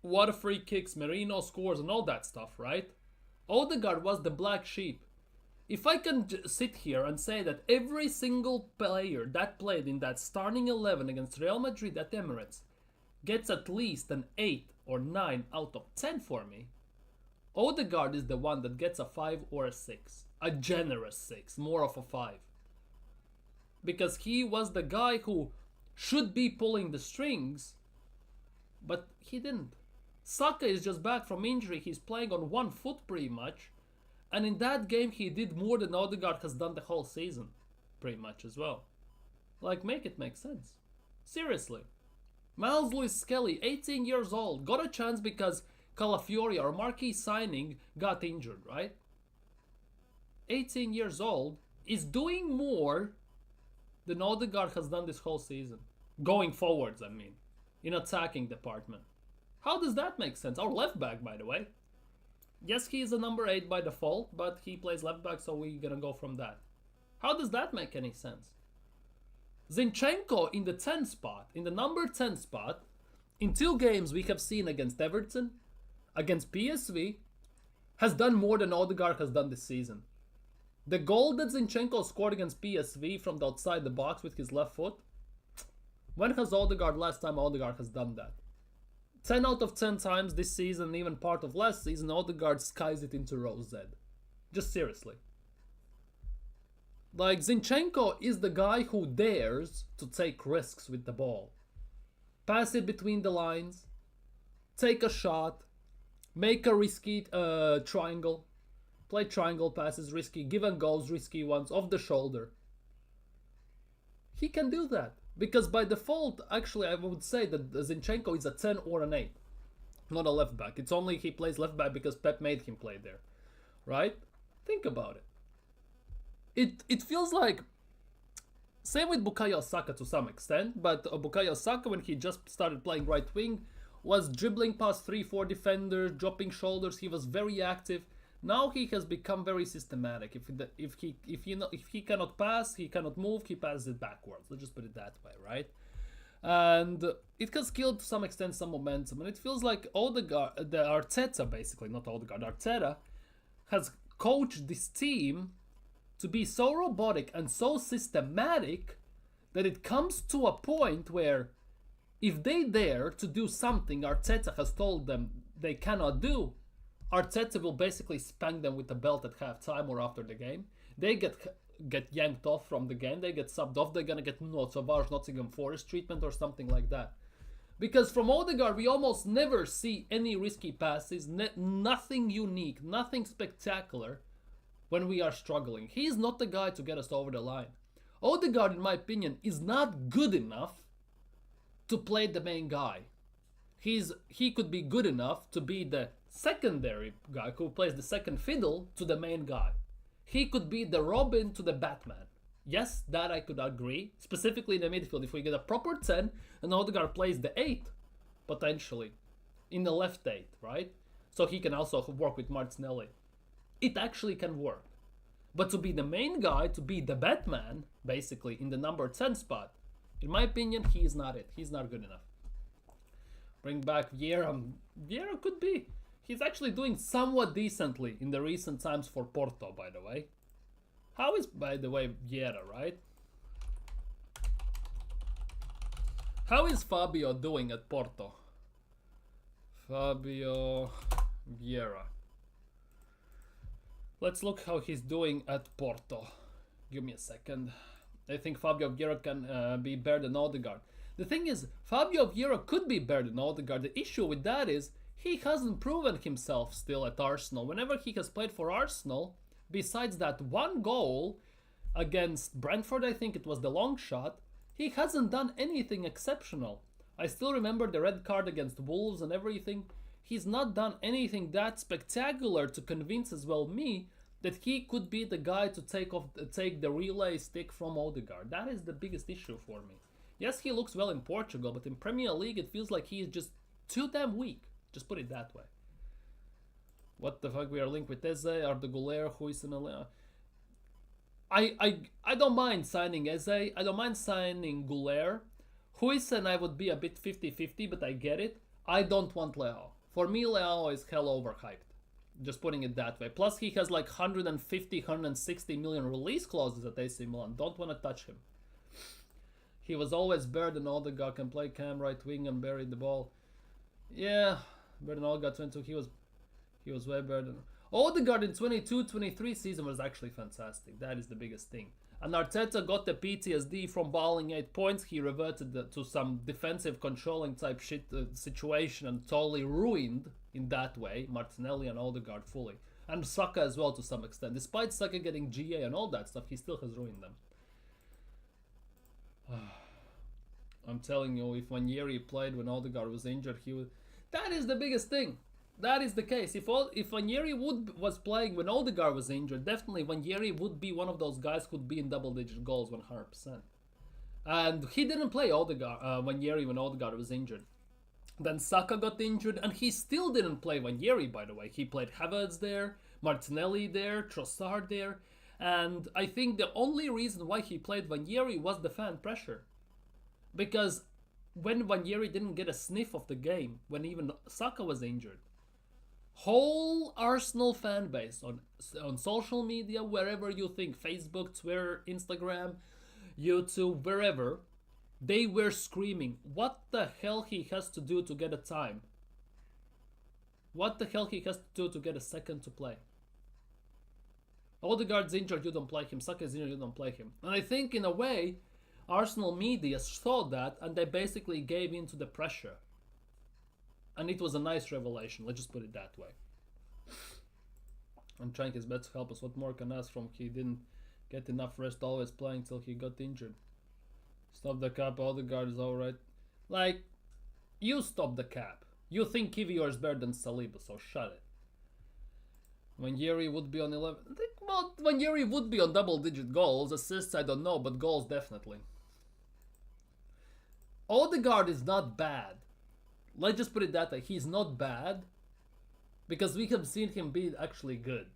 what a free kicks, Merino scores and all that stuff, right? Odegaard was the black sheep. If I can sit here and say that every single player that played in that starting 11 against Real Madrid at Emirates gets at least an 8 or 9 out of 10 for me, Odegaard is the one that gets a 5 or a 6. A generous 6, more of a 5. Because he was the guy who should be pulling the strings, but he didn't. Saka is just back from injury, he's playing on one foot pretty much. And in that game, he did more than Odegaard has done the whole season. Pretty much as well. Like, make it make sense. Seriously. Miles Lewis-Skelly, 18 years old, got a chance because Calafiori, our marquee signing, got injured, right? 18 years old, is doing more than Odegaard has done this whole season. Going forwards, I mean. In attacking department. How does that make sense? Our left back, by the way. Yes, he is a number 8 by default, but he plays left back, so we're gonna go from that. How does that make any sense? Zinchenko in the 10 spot, in the number 10 spot, in 2 games we have seen against Everton, against PSV, has done more than Odegaard has done this season. The goal that Zinchenko scored against PSV from the outside the box with his left foot, when has last time Odegaard has done that? 10 out of 10 times this season, even part of last season, Odegaard skies it into row Z. Just seriously. Like, Zinchenko is the guy who dares to take risks with the ball. Pass it between the lines, take a shot, make a risky triangle, play triangle passes, risky, give and goes, risky ones, off the shoulder. He can do that. Because by default, actually, I would say that Zinchenko is a 10 or an 8. Not a left back. It's only he plays left back because Pep made him play there. Right? Think about it. It feels like... Same with Bukayo Saka to some extent, but Bukayo Saka, when he just started playing right wing, was dribbling past 3-4 defenders, dropping shoulders. He was very active. Now he has become very systematic. If he cannot pass, he cannot move, he passes it backwards. Let's just put it that way, right? And it has killed to some extent some momentum. And it feels like Arteta, basically, not Odegaard, Arteta has coached this team to be so robotic and so systematic that it comes to a point where if they dare to do something Arteta has told them they cannot do, Arteta will basically spank them with the belt at halftime or after the game. They get yanked off from the game. They get subbed off. They're gonna get Nottingham Forest treatment or something like that. Because from Odegaard, we almost never see any risky passes, nothing unique, nothing spectacular when we are struggling. He's not the guy to get us over the line. Odegaard, in my opinion, is not good enough to play the main guy. He could be good enough to be the secondary guy who plays the second fiddle to the main guy. He could be the Robin to the Batman. Yes, that I could agree. Specifically in the midfield, if we get a proper 10 and Odegaard plays the 8, potentially, in the left 8, right? So he can also work with Martinelli. It actually can work. But to be the main guy, to be the Batman, basically, in the number 10 spot, in my opinion, he is not it. He's not good enough. Bring back Vieira. Vieira could be. He's actually doing somewhat decently in the recent times for Porto, by the way. How is, by the way, Vieira, right? How is Fabio doing at Porto? Fabio Vieira. Let's look how he's doing at Porto. Give me a second. I think Fabio Vieira can be better than Odegaard. The thing is, Fabio Vieira could be better than Odegaard. The issue with that is he hasn't proven himself still at Arsenal. Whenever he has played for Arsenal, besides that one goal against Brentford, I think it was the long shot, he hasn't done anything exceptional. I still remember the red card against Wolves and everything. He's not done anything that spectacular to convince as well me that he could be the guy to take the relay stick from Odegaard. That is the biggest issue for me. Yes, he looks well in Portugal, but in Premier League it feels like he is just too damn weak. Just put it that way. What the fuck, we are linked with Eze, Arda Güler, Huijsen. I don't mind signing Eze, I don't mind signing Güler. Huijsen I would be a bit 50-50, but I get it. I don't want Leao. For me, Leao is hell overhyped. Just putting it that way. Plus, he has like 150, 160 million release clauses at AC Milan. Don't want to touch him. He was always better than Odegaard, can play cam right wing and bury the ball. Yeah, better than Odegaard 22. He was way better than Odegaard in 22-23 season was actually fantastic. That is the biggest thing. And Arteta got the PTSD from balling 8 points. He reverted to some defensive controlling type shit situation and totally ruined in that way Martinelli and Odegaard fully. And Saka as well to some extent. Despite Saka getting GA and all that stuff, he still has ruined them. I'm telling you, if Ranieri played when Odegaard was injured, he would... That is the biggest thing. That is the case. If Ranieri was playing when Odegaard was injured, definitely Ranieri would be one of those guys who would be in double-digit goals 100%. And he didn't play Ranieri when Odegaard was injured. Then Saka got injured, and he still didn't play Ranieri, by the way. He played Havertz there, Martinelli there, Trossard there. And I think the only reason why he played Ranieri was the fan pressure. Because when Ranieri didn't get a sniff of the game, when even Saka was injured, whole Arsenal fan base on social media, wherever you think, Facebook, Twitter, Instagram, YouTube, wherever, they were screaming, what the hell he has to do to get a time? What the hell he has to do to get a second to play? Odegaard's injured, you don't play him. Saka is injured, you don't play him. And I think in a way, Arsenal media saw that and they basically gave in to the pressure. And it was a nice revelation, let's just put it that way. And trying his best to help us. What more can ask from? He didn't get enough rest, always playing till he got injured. Stop the cap, Odegaard is alright. Like, you stop the cap. You think Kiwior is better than Saliba, so shut it. When Yeri would be on 11... Well, when Yeri would be on double-digit goals, assists I don't know, but goals definitely. Odegaard is not bad. Let's just put it that way. He's not bad because we have seen him be actually good.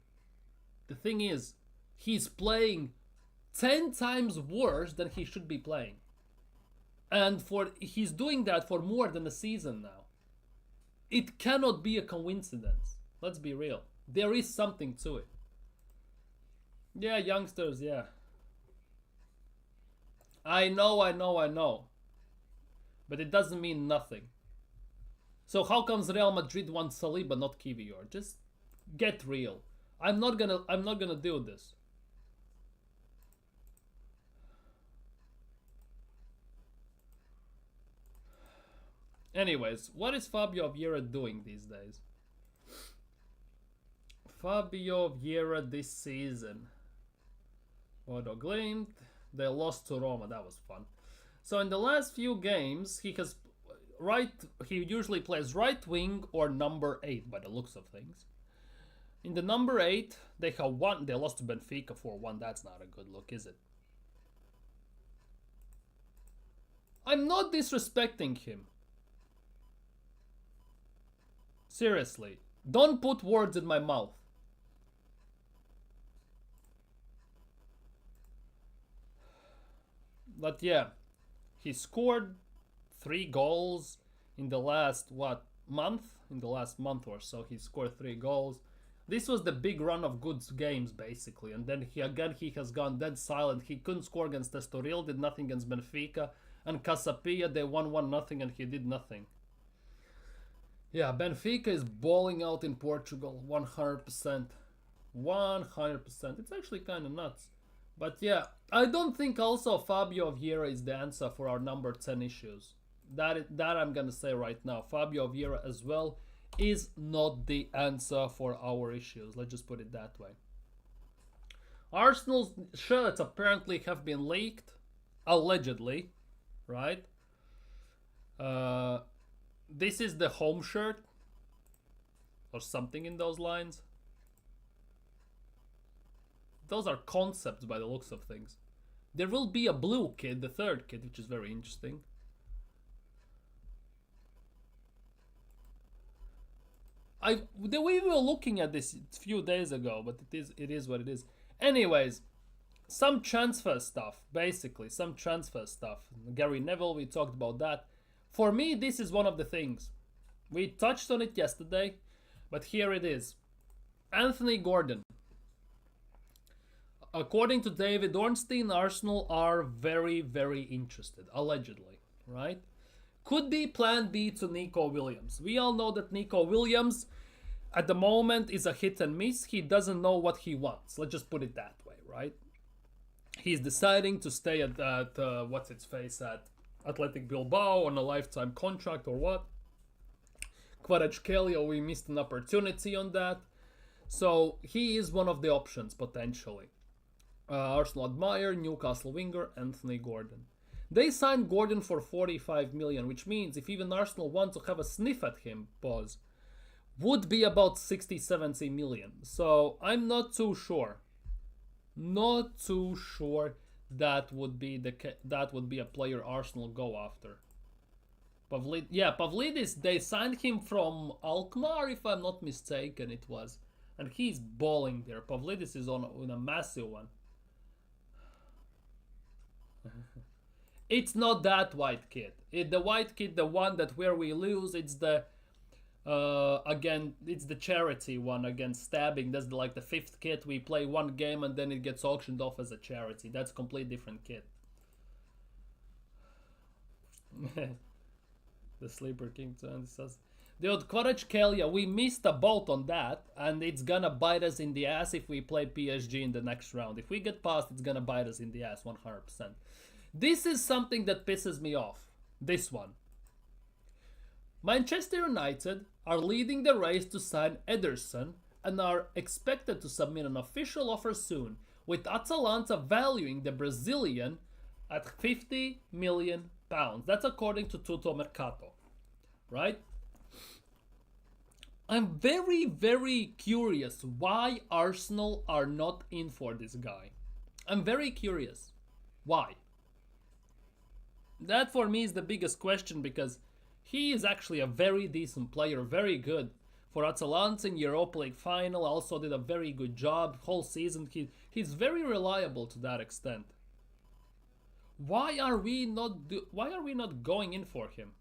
The thing is, he's playing 10 times worse than he should be playing. And he's doing that for more than a season now. It cannot be a coincidence. Let's be real. There is something to it. Yeah, youngsters, yeah. I know. But it doesn't mean nothing. So how comes Real Madrid wants Saliba, not Kiwior? Just get real. I'm not gonna do this. Anyways, what is Fabio Vieira doing these days? Fabio Vieira this season. Bodo Glimt. They lost to Roma. That was fun. So in the last few games, he usually plays right wing or number 8 by the looks of things. In the number 8, they lost to Benfica 4-1. That's not a good look, is it? I'm not disrespecting him. Seriously, don't put words in my mouth. But yeah, he scored 3 goals in the last, month? In the last month or so, he scored 3 goals. This was the big run of good games, basically. And then he has gone dead silent. He couldn't score against Estoril, did nothing against Benfica. And Casapia, they won 1-0 and he did nothing. Yeah, Benfica is balling out in Portugal, 100%. 100%. It's actually kind of nuts. But yeah, I don't think also Fabio Vieira is the answer for our number 10 issues. That I'm gonna say right now. Fabio Vieira as well is not the answer for our issues. Let's just put it that way. Arsenal's shirts apparently have been leaked, allegedly, right? This is the home shirt or something in those lines. Those are concepts by the looks of things. There will be a blue kit, the 3rd kit, which is very interesting. We were looking at this a few days ago, but it is what it is. Anyways, some transfer stuff, basically, some transfer stuff. Gary Neville, we talked about that. For me, this is one of the things. We touched on it yesterday, but here it is. Anthony Gordon. According to David Ornstein, Arsenal are very, very interested, allegedly, right? Could be plan B to Nico Williams. We all know that Nico Williams, at the moment, is a hit and miss. He doesn't know what he wants. Let's just put it that way, right? He's deciding to stay at Athletic Bilbao on a lifetime contract or what. Kvaratskhelia, we missed an opportunity on that. So he is one of the options, potentially. Arsenal admire Newcastle winger Anthony Gordon. They signed Gordon for 45 million, which means if even Arsenal want to have a sniff at him, would be about 60-70 million. So I'm not too sure. Not too sure that would be a player Arsenal go after. Pavlidis, they signed him from Alkmaar, if I'm not mistaken, it was. And he's balling there. Pavlidis is on a massive one. It's not that white kit. The white kit, the one that where we lose, it's the it's the charity one against stabbing. That's the 5th kit. We play one game and then it gets auctioned off as a charity. That's a completely different kit. The Sleeper King says. Dude, Kvaratskhelia, we missed a boat on that, and it's gonna bite us in the ass if we play PSG in the next round. If we get past, it's gonna bite us in the ass 100%. This is something that pisses me off. This one. Manchester United are leading the race to sign Ederson and are expected to submit an official offer soon, with Atalanta valuing the Brazilian at £50 million. That's according to Tutto Mercato, right? I'm very, very curious why Arsenal are not in for this guy. I'm very curious. Why? That for me is the biggest question, because he is actually a very decent player, very good. For Atalanta in Europa League final, also did a very good job whole season. He's very reliable to that extent. Why are we not going in for him?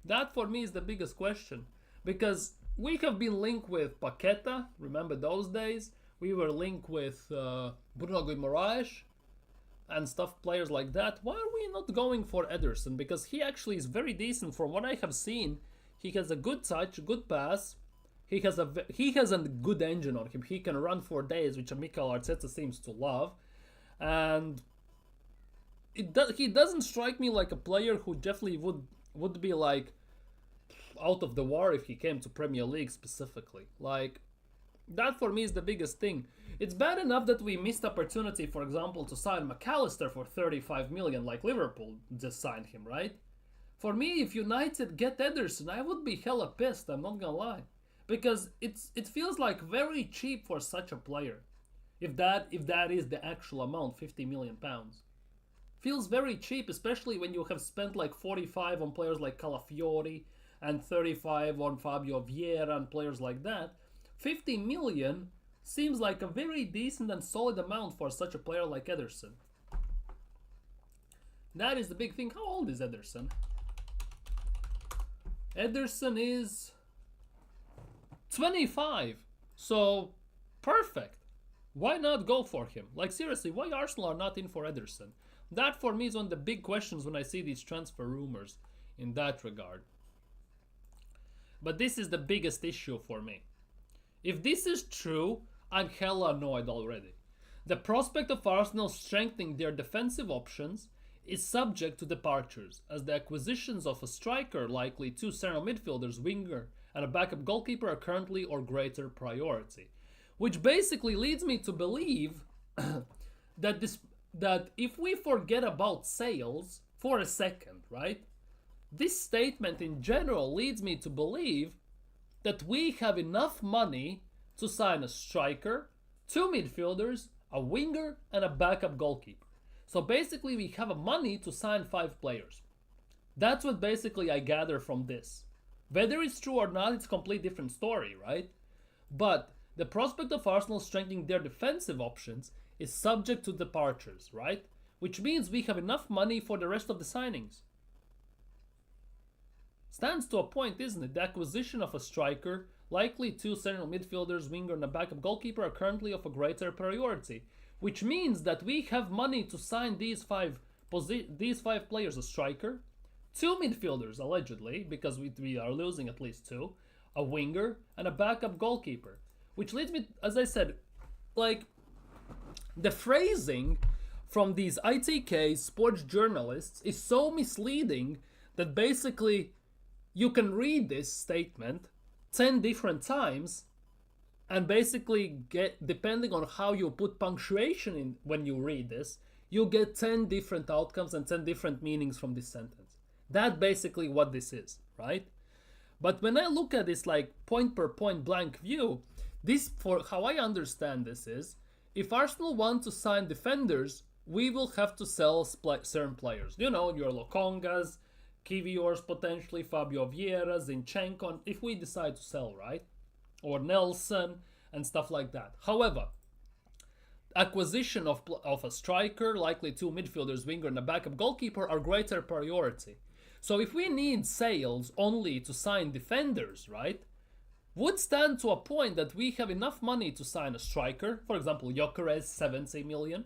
That for me is the biggest question, because we have been linked with Paqueta. Remember those days? We were linked with Bruno Guimaraes and stuff, players like that. Why are we not going for Ederson? Because he actually is very decent from what I have seen. He has a good touch, good pass. He has a good engine on him. He can run for days, which Mikel Arteta seems to love. And he doesn't strike me like a player who definitely would be like out of the war if he came to Premier League specifically. Like, that for me is the biggest thing. It's bad enough that we missed opportunity, for example, to sign McAllister for 35 million, like Liverpool just signed him, right? For me, if United get Ederson, I would be hella pissed, I'm not gonna lie. Because it feels like very cheap for such a player. If that is the actual amount, £50 million. Feels very cheap, especially when you have spent like 45 on players like Calafiori and 35 on Fabio Vieira and players like that. 50 million seems like a very decent and solid amount for such a player like Ederson. That is the big thing. How old is Ederson? Ederson is 25. So, perfect. Why not go for him? Like, seriously, why Arsenal are not in for Ederson? That for me is one of the big questions when I see these transfer rumors in that regard. But this is the biggest issue for me. If this is true, I'm hella annoyed already. The prospect of Arsenal strengthening their defensive options is subject to departures, as the acquisitions of a striker, likely two central midfielders, winger, and a backup goalkeeper are currently or greater priority. Which basically leads me to believe that if we forget about sales for a second, right? This statement in general leads me to believe that we have enough money to sign a striker, two midfielders, a winger, and a backup goalkeeper. So basically we have money to sign 5 players. That's what basically I gather from this. Whether it's true or not, it's a completely different story, right? But the prospect of Arsenal strengthening their defensive options is subject to departures, right? Which means we have enough money for the rest of the signings. Stands to a point, isn't it? The acquisition of a striker, likely two central midfielders, winger, and a backup goalkeeper are currently of a greater priority. Which means that we have money to sign these five players: a striker, two midfielders allegedly, because we are losing at least 2, a winger, and a backup goalkeeper. Which leads me, as I said, like, the phrasing from these ITK sports journalists is so misleading that basically you can read this statement 10 different times and basically get, depending on how you put punctuation in when you read this, you get 10 different outcomes and 10 different meanings from this sentence. That's basically what this is, right? But when I look at this like point per point blank view, this, for how I understand this, is if Arsenal want to sign defenders, we will have to sell certain players. You know, your Lokongas, Kiviors, potentially Fabio Vieira, Zinchenko, if we decide to sell, right? Or Nelson and stuff like that. However, acquisition of a striker, likely 2 midfielders, winger, and a backup goalkeeper are greater priority. So if we need sales only to sign defenders, right, would stand to a point that we have enough money to sign a striker, for example, Gyökeres, 70 million,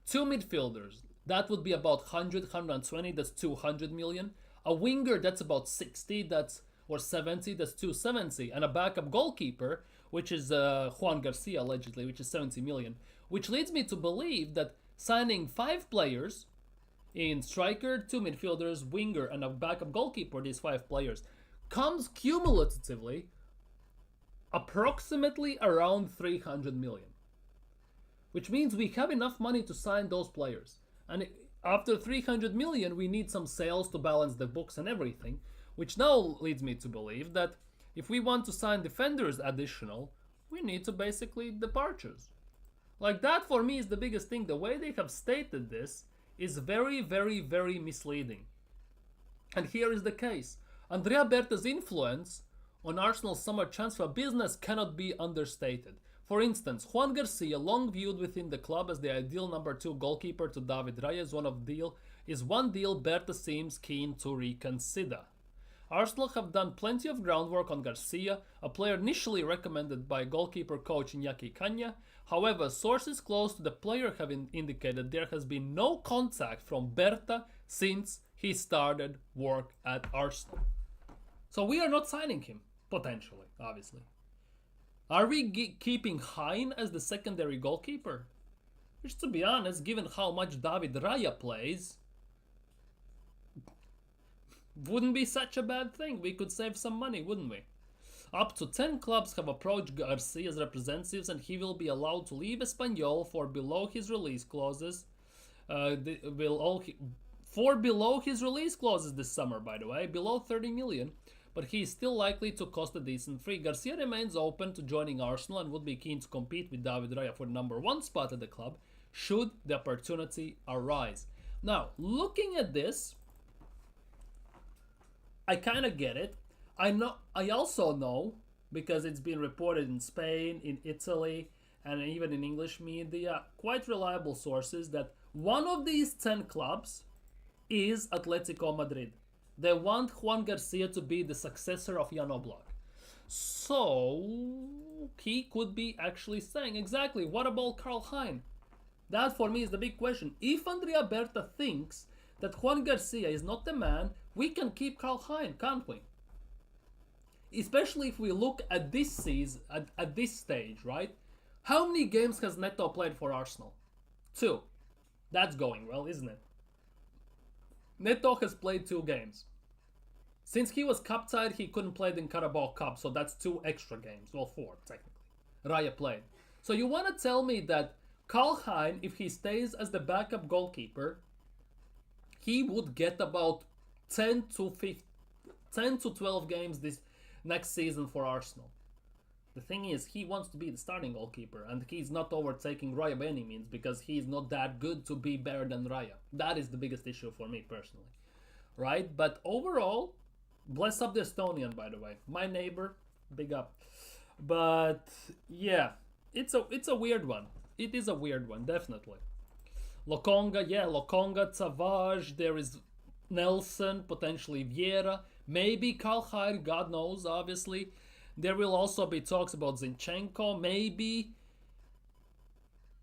2 midfielders, that would be about 100, 120, that's 200 million, A winger that's about 60, that's or 70, that's 270, and a backup goalkeeper, which is Juan Garcia allegedly, which is 70 million. Which leads me to believe that signing 5 players in striker, 2 midfielders, winger, and a backup goalkeeper, these 5 players, comes cumulatively approximately around 300 million. Which means we have enough money to sign those players. And after 300 million, we need some sales to balance the books and everything. Which now leads me to believe that if we want to sign defenders additional, we need to basically departures. Like that for me is the biggest thing. The way they have stated this is very, very, very misleading. And here is the case. Andrea Berta's influence on Arsenal's summer transfer business cannot be understated. For instance, Juan Garcia, long viewed within the club as the ideal number 2 goalkeeper to David Raya, is one deal Berta seems keen to reconsider. Arsenal have done plenty of groundwork on Garcia, a player initially recommended by goalkeeper coach Iñaki Caña. However, sources close to the player have indicated there has been no contact from Berta since he started work at Arsenal. So we are not signing him, potentially, obviously. Are we keeping Hein as the secondary goalkeeper? Which, to be honest, given how much David Raya plays, wouldn't be such a bad thing. We could save some money, wouldn't we? Up to 10 clubs have approached Garcia's representatives, and he will be allowed to leave Espanyol for below his release clauses. For below his release clauses this summer, by the way, below 30 million. But he is still likely to cost a decent fee. Garcia remains open to joining Arsenal and would be keen to compete with David Raya for the number 1 spot at the club, should the opportunity arise. Now, looking at this, I kind of get it. I also know, because it's been reported in Spain, in Italy, and even in English media, quite reliable sources, that one of these 10 clubs is Atletico Madrid. They want Juan Garcia to be the successor of Jan Oblak. So, he could be actually saying, exactly, what about Karl Hein? That for me is the big question. If Andrea Berta thinks that Juan Garcia is not the man, we can keep Karl Hein, can't we? Especially if we look at this season, at this stage, right? How many games has Neto played for Arsenal? 2. That's going well, isn't it? Neto has played 2 games. Since he was cup-tied, he couldn't play in Carabao Cup, so that's 2 extra games. Well, 4, technically. Raya played. So you want to tell me that Karl Hein, if he stays as the backup goalkeeper, he would get about 10 to 12 games this next season for Arsenal. The thing is, he wants to be the starting goalkeeper, and he's not overtaking Raya by any means, because he's not that good to be better than Raya. That is the biggest issue for me personally. Right? But overall, bless up the Estonian, by the way. My neighbor, big up. But yeah, it's a weird one. It is a weird one, definitely. Lokonga, Savage, there is Nelson, potentially Vieira, maybe Karl Hein, God knows, obviously. There will also be talks about Zinchenko, maybe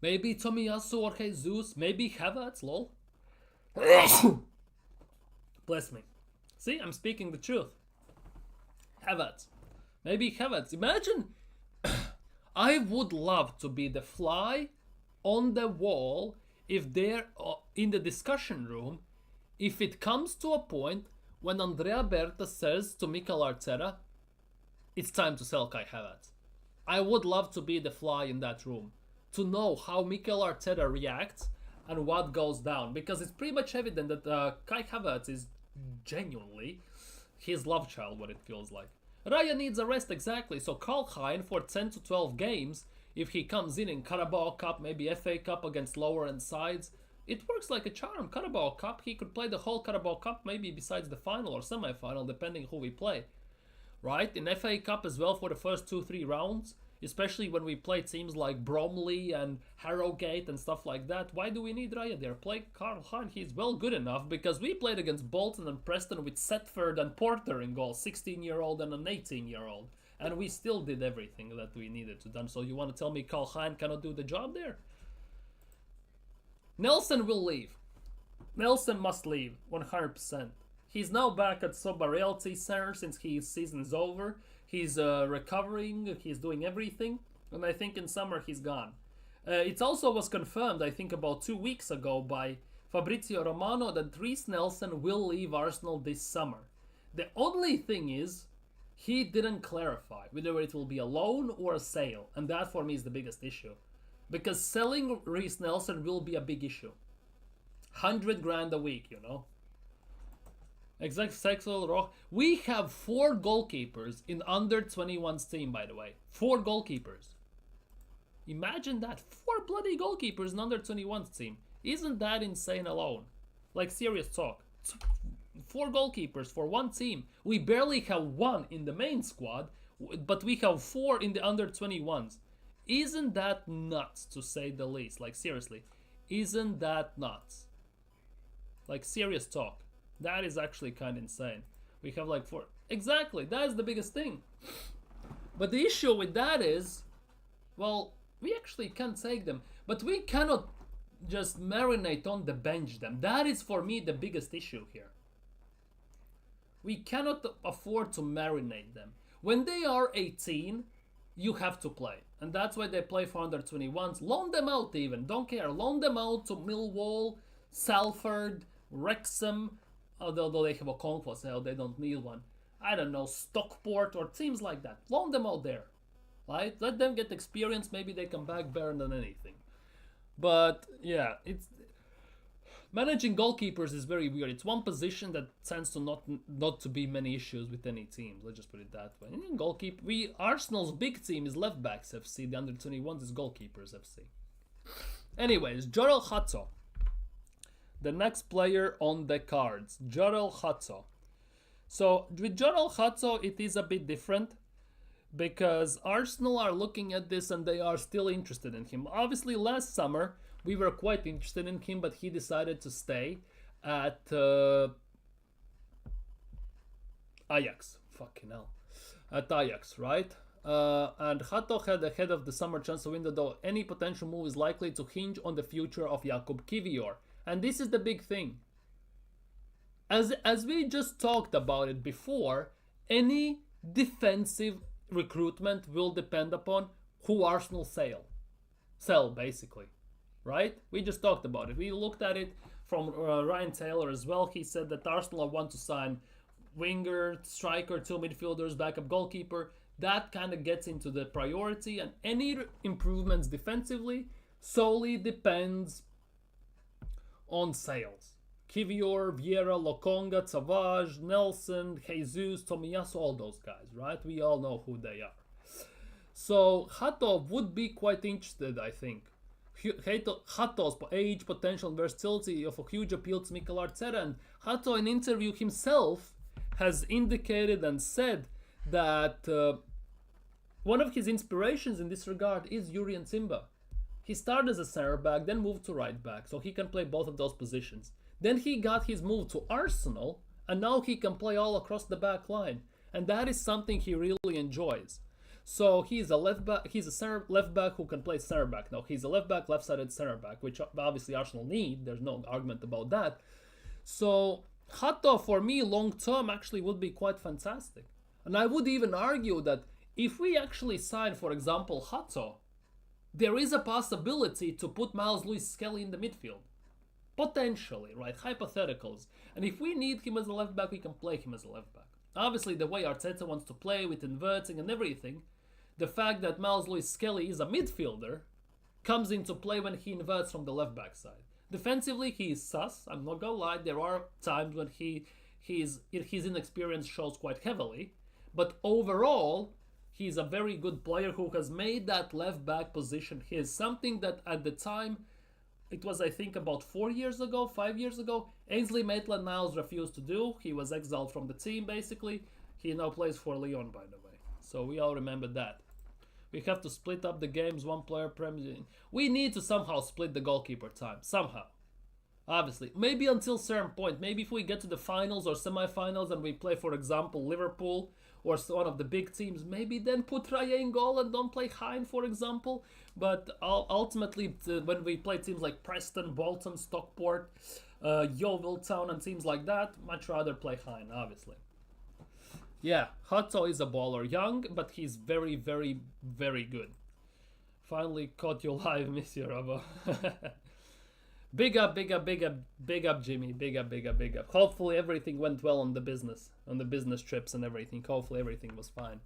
Tomiyasu or Jesus, maybe Havertz, lol. Bless me. See, I'm speaking the truth. Havertz. Maybe Havertz. Imagine, I would love to be the fly on the wall if they're in the discussion room, if it comes to a point when Andrea Berta says to Mikel Arteta, it's time to sell Kai Havertz. I would love to be the fly in that room, to know how Mikel Arteta reacts and what goes down, because it's pretty much evident that Kai Havertz is genuinely his love child, what it feels like. Raya needs a rest, exactly, so Karl Hein for 10 to 12 games, if he comes in Carabao Cup, maybe FA Cup against lower end sides, it works like a charm. Carabao Cup, he could play the whole Carabao Cup, maybe besides the final or semi-final, depending who we play. Right? In FA Cup as well for the first 2-3 rounds, especially when we play teams like Bromley and Harrogate and stuff like that. Why do we need Raya there? Play Karl Hein, he's well good enough, because we played against Bolton and Preston with Setford and Porter in goal, 16-year-old and an 18-year-old. And we still did everything that we needed to do. So you want to tell me Karl Hein cannot do the job there? Nelson will leave. Nelson must leave, 100%. He's now back at Sobarelti Center since his season is over. He's recovering, he's doing everything, and I think in summer he's gone. It also was confirmed, I think about 2 weeks ago, by Fabrizio Romano that Dries Nelson will leave Arsenal this summer. The only thing is, he didn't clarify whether it will be a loan or a sale, and that for me is the biggest issue. Because selling Dries Nelson will be a big issue. 100 grand a week, you know. Exact sexual rock. We have 4 goalkeepers in under 21's team, by the way. 4 goalkeepers. Imagine that. 4 bloody goalkeepers in under 21's team. Isn't that insane alone? Like, serious talk. 4 goalkeepers for one team. We barely have 1 in the main squad, but we have 4 in the under 21's. Isn't that nuts, to say the least? Like, seriously. Isn't that nuts? Like, serious talk. That is actually kind of insane. We have like 4. Exactly, that is the biggest thing. But the issue with that is, well, we actually can take them, but we cannot just marinate on the bench them. That is for me the biggest issue here. We cannot afford to marinate them. When they are 18, you have to play. And that's why they play for under 21s. Loan them out even, don't care. Loan them out to Millwall, Salford, Wrexham, although they have a con for sale, they don't need one. I don't know, Stockport or teams like that. Loan them out there, right? Let them get experience. Maybe they come back better than anything. But yeah, it's managing goalkeepers is very weird. It's one position that tends to not to be many issues with any team. Let's just put it that way. And in goalkeeper, Arsenal's big team is left backs FC. The under 21s is goalkeepers FC. Anyways, Jorel Hato. The next player on the cards, Jorel Hato. So with Jorel Hato, it is a bit different because Arsenal are looking at this and they are still interested in him. Obviously, last summer we were quite interested in him, but he decided to stay at Ajax. Fucking hell, at Ajax, right? And Hato had ahead of the summer transfer window, though any potential move is likely to hinge on the future of Jakub Kiwior. And this is the big thing. As we just talked about it before, any defensive recruitment will depend upon who Arsenal sell basically, right? We just talked about it. We looked at it from Ryan Taylor as well. He said that Arsenal want to sign winger, striker, 2 midfielders, backup goalkeeper. That kind of gets into the priority, and any improvements defensively solely depends on sales. Kiwior, Vieira, Lokonga, Savage, Nelson, Jesus, Tomiyasu, all those guys, right? We all know who they are. So Hato would be quite interested, I think. Hato's age, potential, and versatility of a huge appeal to Mikel Arteta, and Hato in interview himself has indicated and said that one of his inspirations in this regard is Jurrien Timber. He started as a center back, then moved to right back, so he can play both of those positions. Then he got his move to Arsenal, and now he can play all across the back line. And that is something he really enjoys. So he's a left back. He's a center left back who can play center back. Now he's a left back, left-sided center back, which obviously Arsenal need. There's no argument about that. So Hato for me long term actually would be quite fantastic. And I would even argue that if we actually sign, for example, Hato, there is a possibility to put Miles Lewis-Skelly in the midfield. Potentially, right? Hypotheticals. And if we need him as a left back, we can play him as a left back. Obviously, the way Arteta wants to play with inverting and everything, the fact that Miles Lewis-Skelly is a midfielder comes into play when he inverts from the left back side. Defensively, he is sus. I'm not gonna lie. There are times when his inexperience shows quite heavily. But overall, he's a very good player who has made that left back position his. Something that at the time, it was I think about 5 years ago, Ainsley Maitland-Niles refused to do. He was exiled from the team basically. He now plays for Lyon, by the way. So we all remember that. We have to split up the games, one player premier. We need to somehow split the goalkeeper time. Somehow. Obviously. Maybe until a certain point. Maybe if we get to the finals or semi-finals and we play, for example, Liverpool or one of the big teams, maybe then put Raya in goal and don't play Hein, for example. But ultimately, when we play teams like Preston, Bolton, Stockport, Yeovil Town, and teams like that, much rather play Hein, obviously. Yeah, Hato is a baller. Young, but he's very, very, very good. Finally caught you live, miss you, Robo. Big up, big up, big up, big up, Jimmy. Big up, big up, big up. Hopefully everything went well on the business trips and everything. Hopefully everything was fine.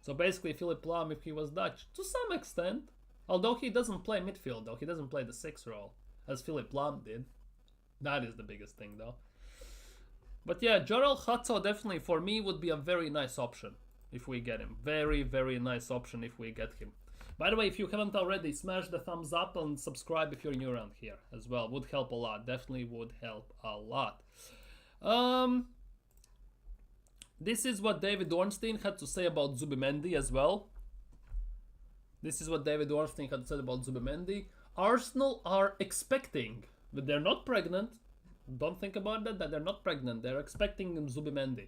So basically, Philip Lahm, if he was Dutch, to some extent, although he doesn't play midfield, though he doesn't play the 6 role as Philip Lahm did. That is the biggest thing, though. But yeah, Jorel Hato definitely for me would be a very nice option if we get him. Very, very nice option if we get him. By the way, if you haven't already, smash the thumbs up and subscribe if you're new around here as well. Would help a lot. Definitely would help a lot. This is what David Ornstein had to say about Zubimendi as well. This is what David Ornstein had to say about Zubimendi. Arsenal are expecting, but they're not pregnant. Don't think about that they're not pregnant. They're expecting Zubimendi,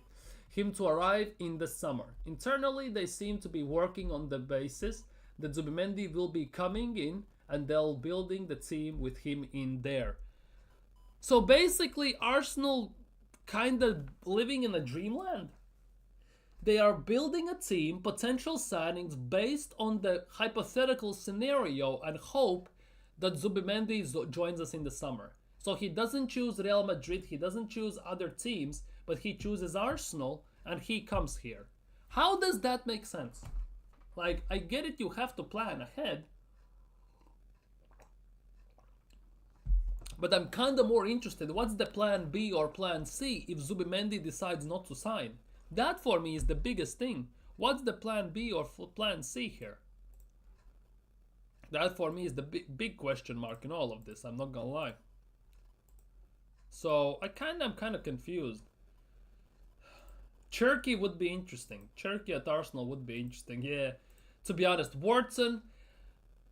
him to arrive in the summer. Internally, they seem to be working on the basis that Zubimendi will be coming in and they'll building the team with him in there. So basically, Arsenal kind of living in a dreamland. They are building a team, potential signings based on the hypothetical scenario and hope that Zubimendi joins us in the summer. So he doesn't choose Real Madrid, he doesn't choose other teams, but he chooses Arsenal and he comes here. How does that make sense? Like, I get it, you have to plan ahead. But I'm kind of more interested, what's the plan B or plan C if Zubimendi decides not to sign? That for me is the biggest thing. What's the plan B or plan C here? That for me is the big question mark in all of this, I'm not gonna lie. So I'm kind of confused. Turkey would be interesting. Turkey at Arsenal would be interesting. Yeah, to be honest, Wharton.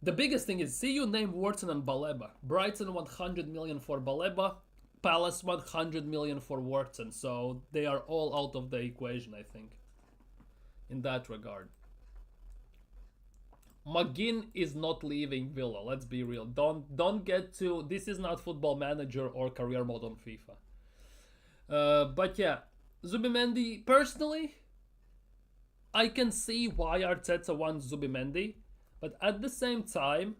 The biggest thing is, see you name Wharton and Baleba. Brighton 100 million for Baleba. Palace 100 million for Wharton. So they are all out of the equation, I think, in that regard. McGinn is not leaving Villa. Let's be real. Don't get to. This is not Football Manager or Career Mode on FIFA. But yeah, Zubimendi. Personally, I can see why Arteta wants Zubimendi, but at the same time,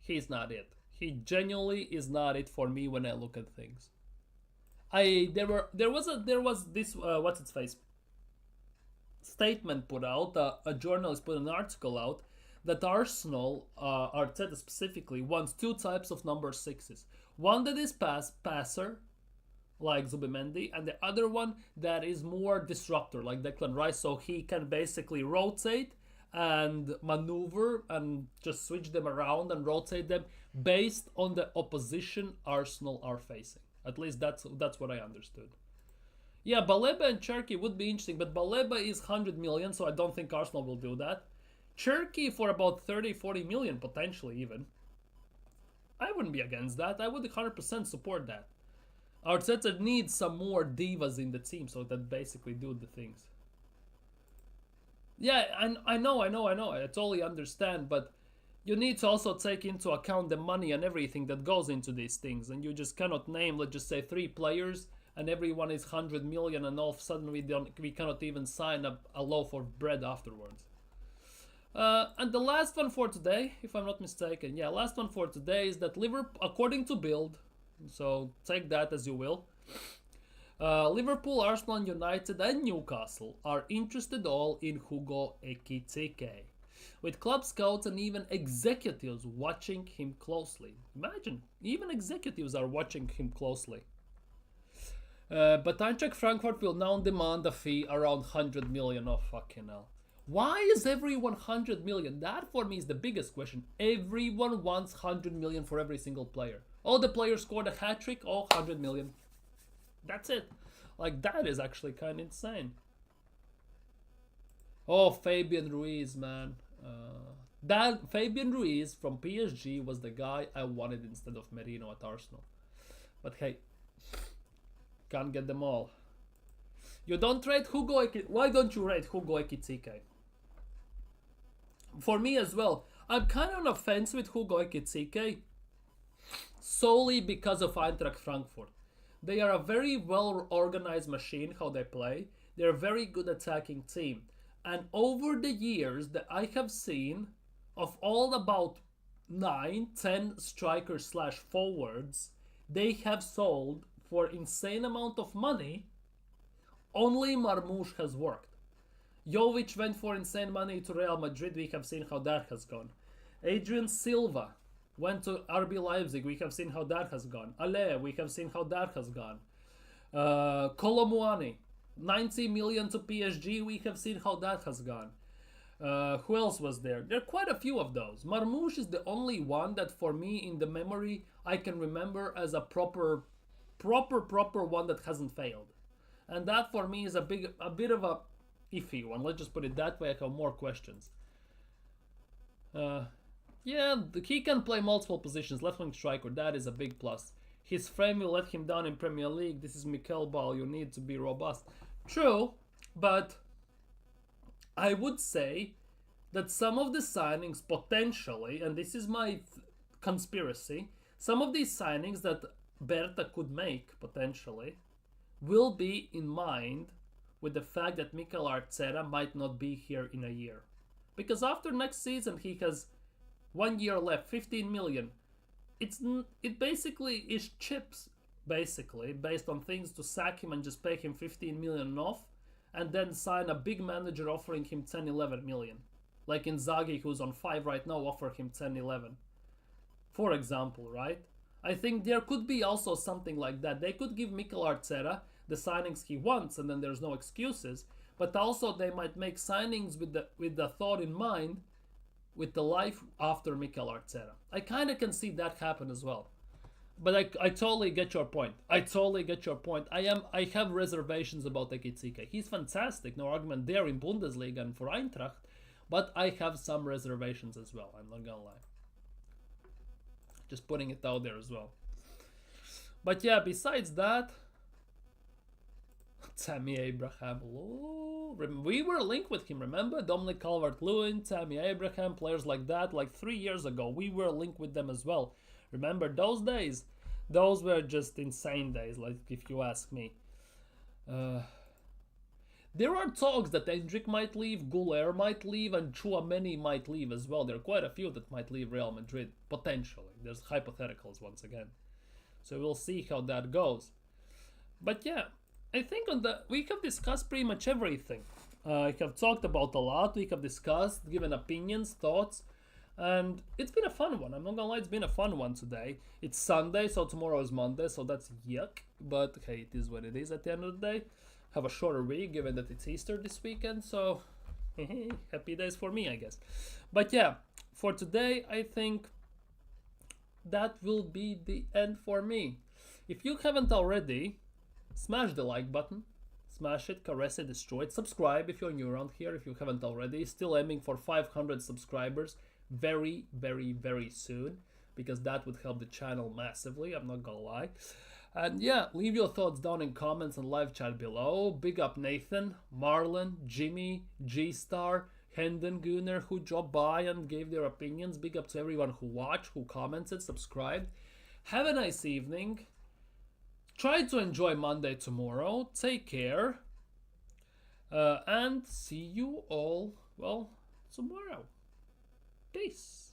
he's not it. He genuinely is not it for me when I look at things. There was this what's its face statement put out. A journalist put an article out that Arsenal, Arteta specifically, wants 2 types of number 6s. One that is passer, like Zubimendi, and the other one that is more disruptor, like Declan Rice, so he can basically rotate and maneuver and just switch them around and rotate them based on the opposition Arsenal are facing. At least that's what I understood. Yeah, Baleba and Cherki would be interesting, but Baleba is 100 million, so I don't think Arsenal will do that. Cherki for about 30-40 million, potentially even. I wouldn't be against that. I would 100% support that. Arteta needs some more divas in the team, so that basically do the things. Yeah, I know. I totally understand, but you need to also take into account the money and everything that goes into these things, and you just cannot name, let's just say, 3 players, and everyone is 100 million, and all of a sudden we cannot even sign a loaf of bread afterwards. And the last one for today, if I'm not mistaken, yeah, last one for today is that Liverpool, according to Bild, so take that as you will, Liverpool, Arsenal, United and Newcastle are interested all in Hugo Ekitike, with club scouts and even executives watching him closely. Imagine, even executives are watching him closely. But Eintracht Frankfurt will now demand a fee around 100 million. Oh, fucking hell. Why is everyone 100 million? That for me is the biggest question. Everyone wants 100 million for every single player. All the players scored a hat-trick, all 100 million. That's it. Like, that is actually kind of insane. Oh, Fabian Ruiz, man. That Fabian Ruiz from PSG was the guy I wanted instead of Merino at Arsenal. But hey, can't get them all. You don't rate Hugo Ekitike. Why don't you rate Hugo Ekitike? For me as well, I'm kind of on the fence with Hugo Ekitike solely because of Eintracht Frankfurt. They are a very well organized machine how they play. They're a very good attacking team. And over the years that I have seen, of all about 9-10 strikers slash forwards, they have sold for insane amount of money. Only Marmoush has worked. Jovic went for insane money to Real Madrid. We have seen how that has gone. Adrian Silva went to RB Leipzig. We have seen how that has gone. Ale, we have seen how that has gone. Kolomuani, 90 million to PSG. We have seen how that has gone. Who else was there? There are quite a few of those. Marmoush is the only one that for me in the memory I can remember as a proper one that hasn't failed. And that for me is a bit of a iffy one. Let's just put it that way. I have more questions. Yeah, he can play multiple positions. Left wing striker, that is a big plus. His frame will let him down in Premier League. This is Mikel Ball. You need to be robust. True, but I would say that some of the signings potentially, and this is my conspiracy, some of these signings that Berta could make potentially will be in mind with the fact that Mikel Arteta might not be here in a year. Because after next season he has 1 year left, 15 million. It basically is chips, basically, based on things to sack him and just pay him 15 million off, and then sign a big manager offering him 10, 11 million. Like Inzaghi, who's on 5 right now, offer him 10, 11. For example, right? I think there could be also something like that. They could give Mikel Arteta the signings he wants, and then there's no excuses. But also they might make signings with the thought in mind, with the life after Mikel Arteta. I kind of can see that happen as well. But I totally get your point. I have reservations about Ekitike. He's fantastic, no argument there in Bundesliga and for Eintracht. But I have some reservations as well. I'm not gonna lie. Just putting it out there as well. But yeah, besides that, Tammy Abraham. Oh, we were linked with him, remember? Dominic Calvert-Lewin, Tammy Abraham, players like that, like 3 years ago. We were linked with them as well. Remember those days? Those were just insane days, like if you ask me. There are talks that Hendrik might leave, Goulet might leave, and Chouameni might leave as well. There are quite a few that might leave Real Madrid, potentially. There's hypotheticals once again. So we'll see how that goes. But yeah, I think we have discussed pretty much everything. I have talked about a lot. We have discussed, given opinions, thoughts, and it's been a fun one. I'm not gonna lie, it's been a fun one today. It's Sunday, so tomorrow is Monday, so that's yuck. But hey, it is what it is at the end of the day. Have a shorter week given that it's Easter this weekend, so happy days for me, I guess. But yeah, for today, I think that will be the end for me. If you haven't already, smash the like button, smash it, caress it, destroy it, subscribe if you're new around here, if you haven't already. Still aiming for 500 subscribers very, very, very soon, because that would help the channel massively, I'm not gonna lie. And yeah, leave your thoughts down in comments and live chat below. Big up Nathan, Marlon, Jimmy, G-Star, Hendon Gunner, who dropped by and gave their opinions. Big up to everyone who watched, who commented, subscribed. Have a nice evening. Try to enjoy Monday tomorrow. Take care. And see you all, well, tomorrow. Peace.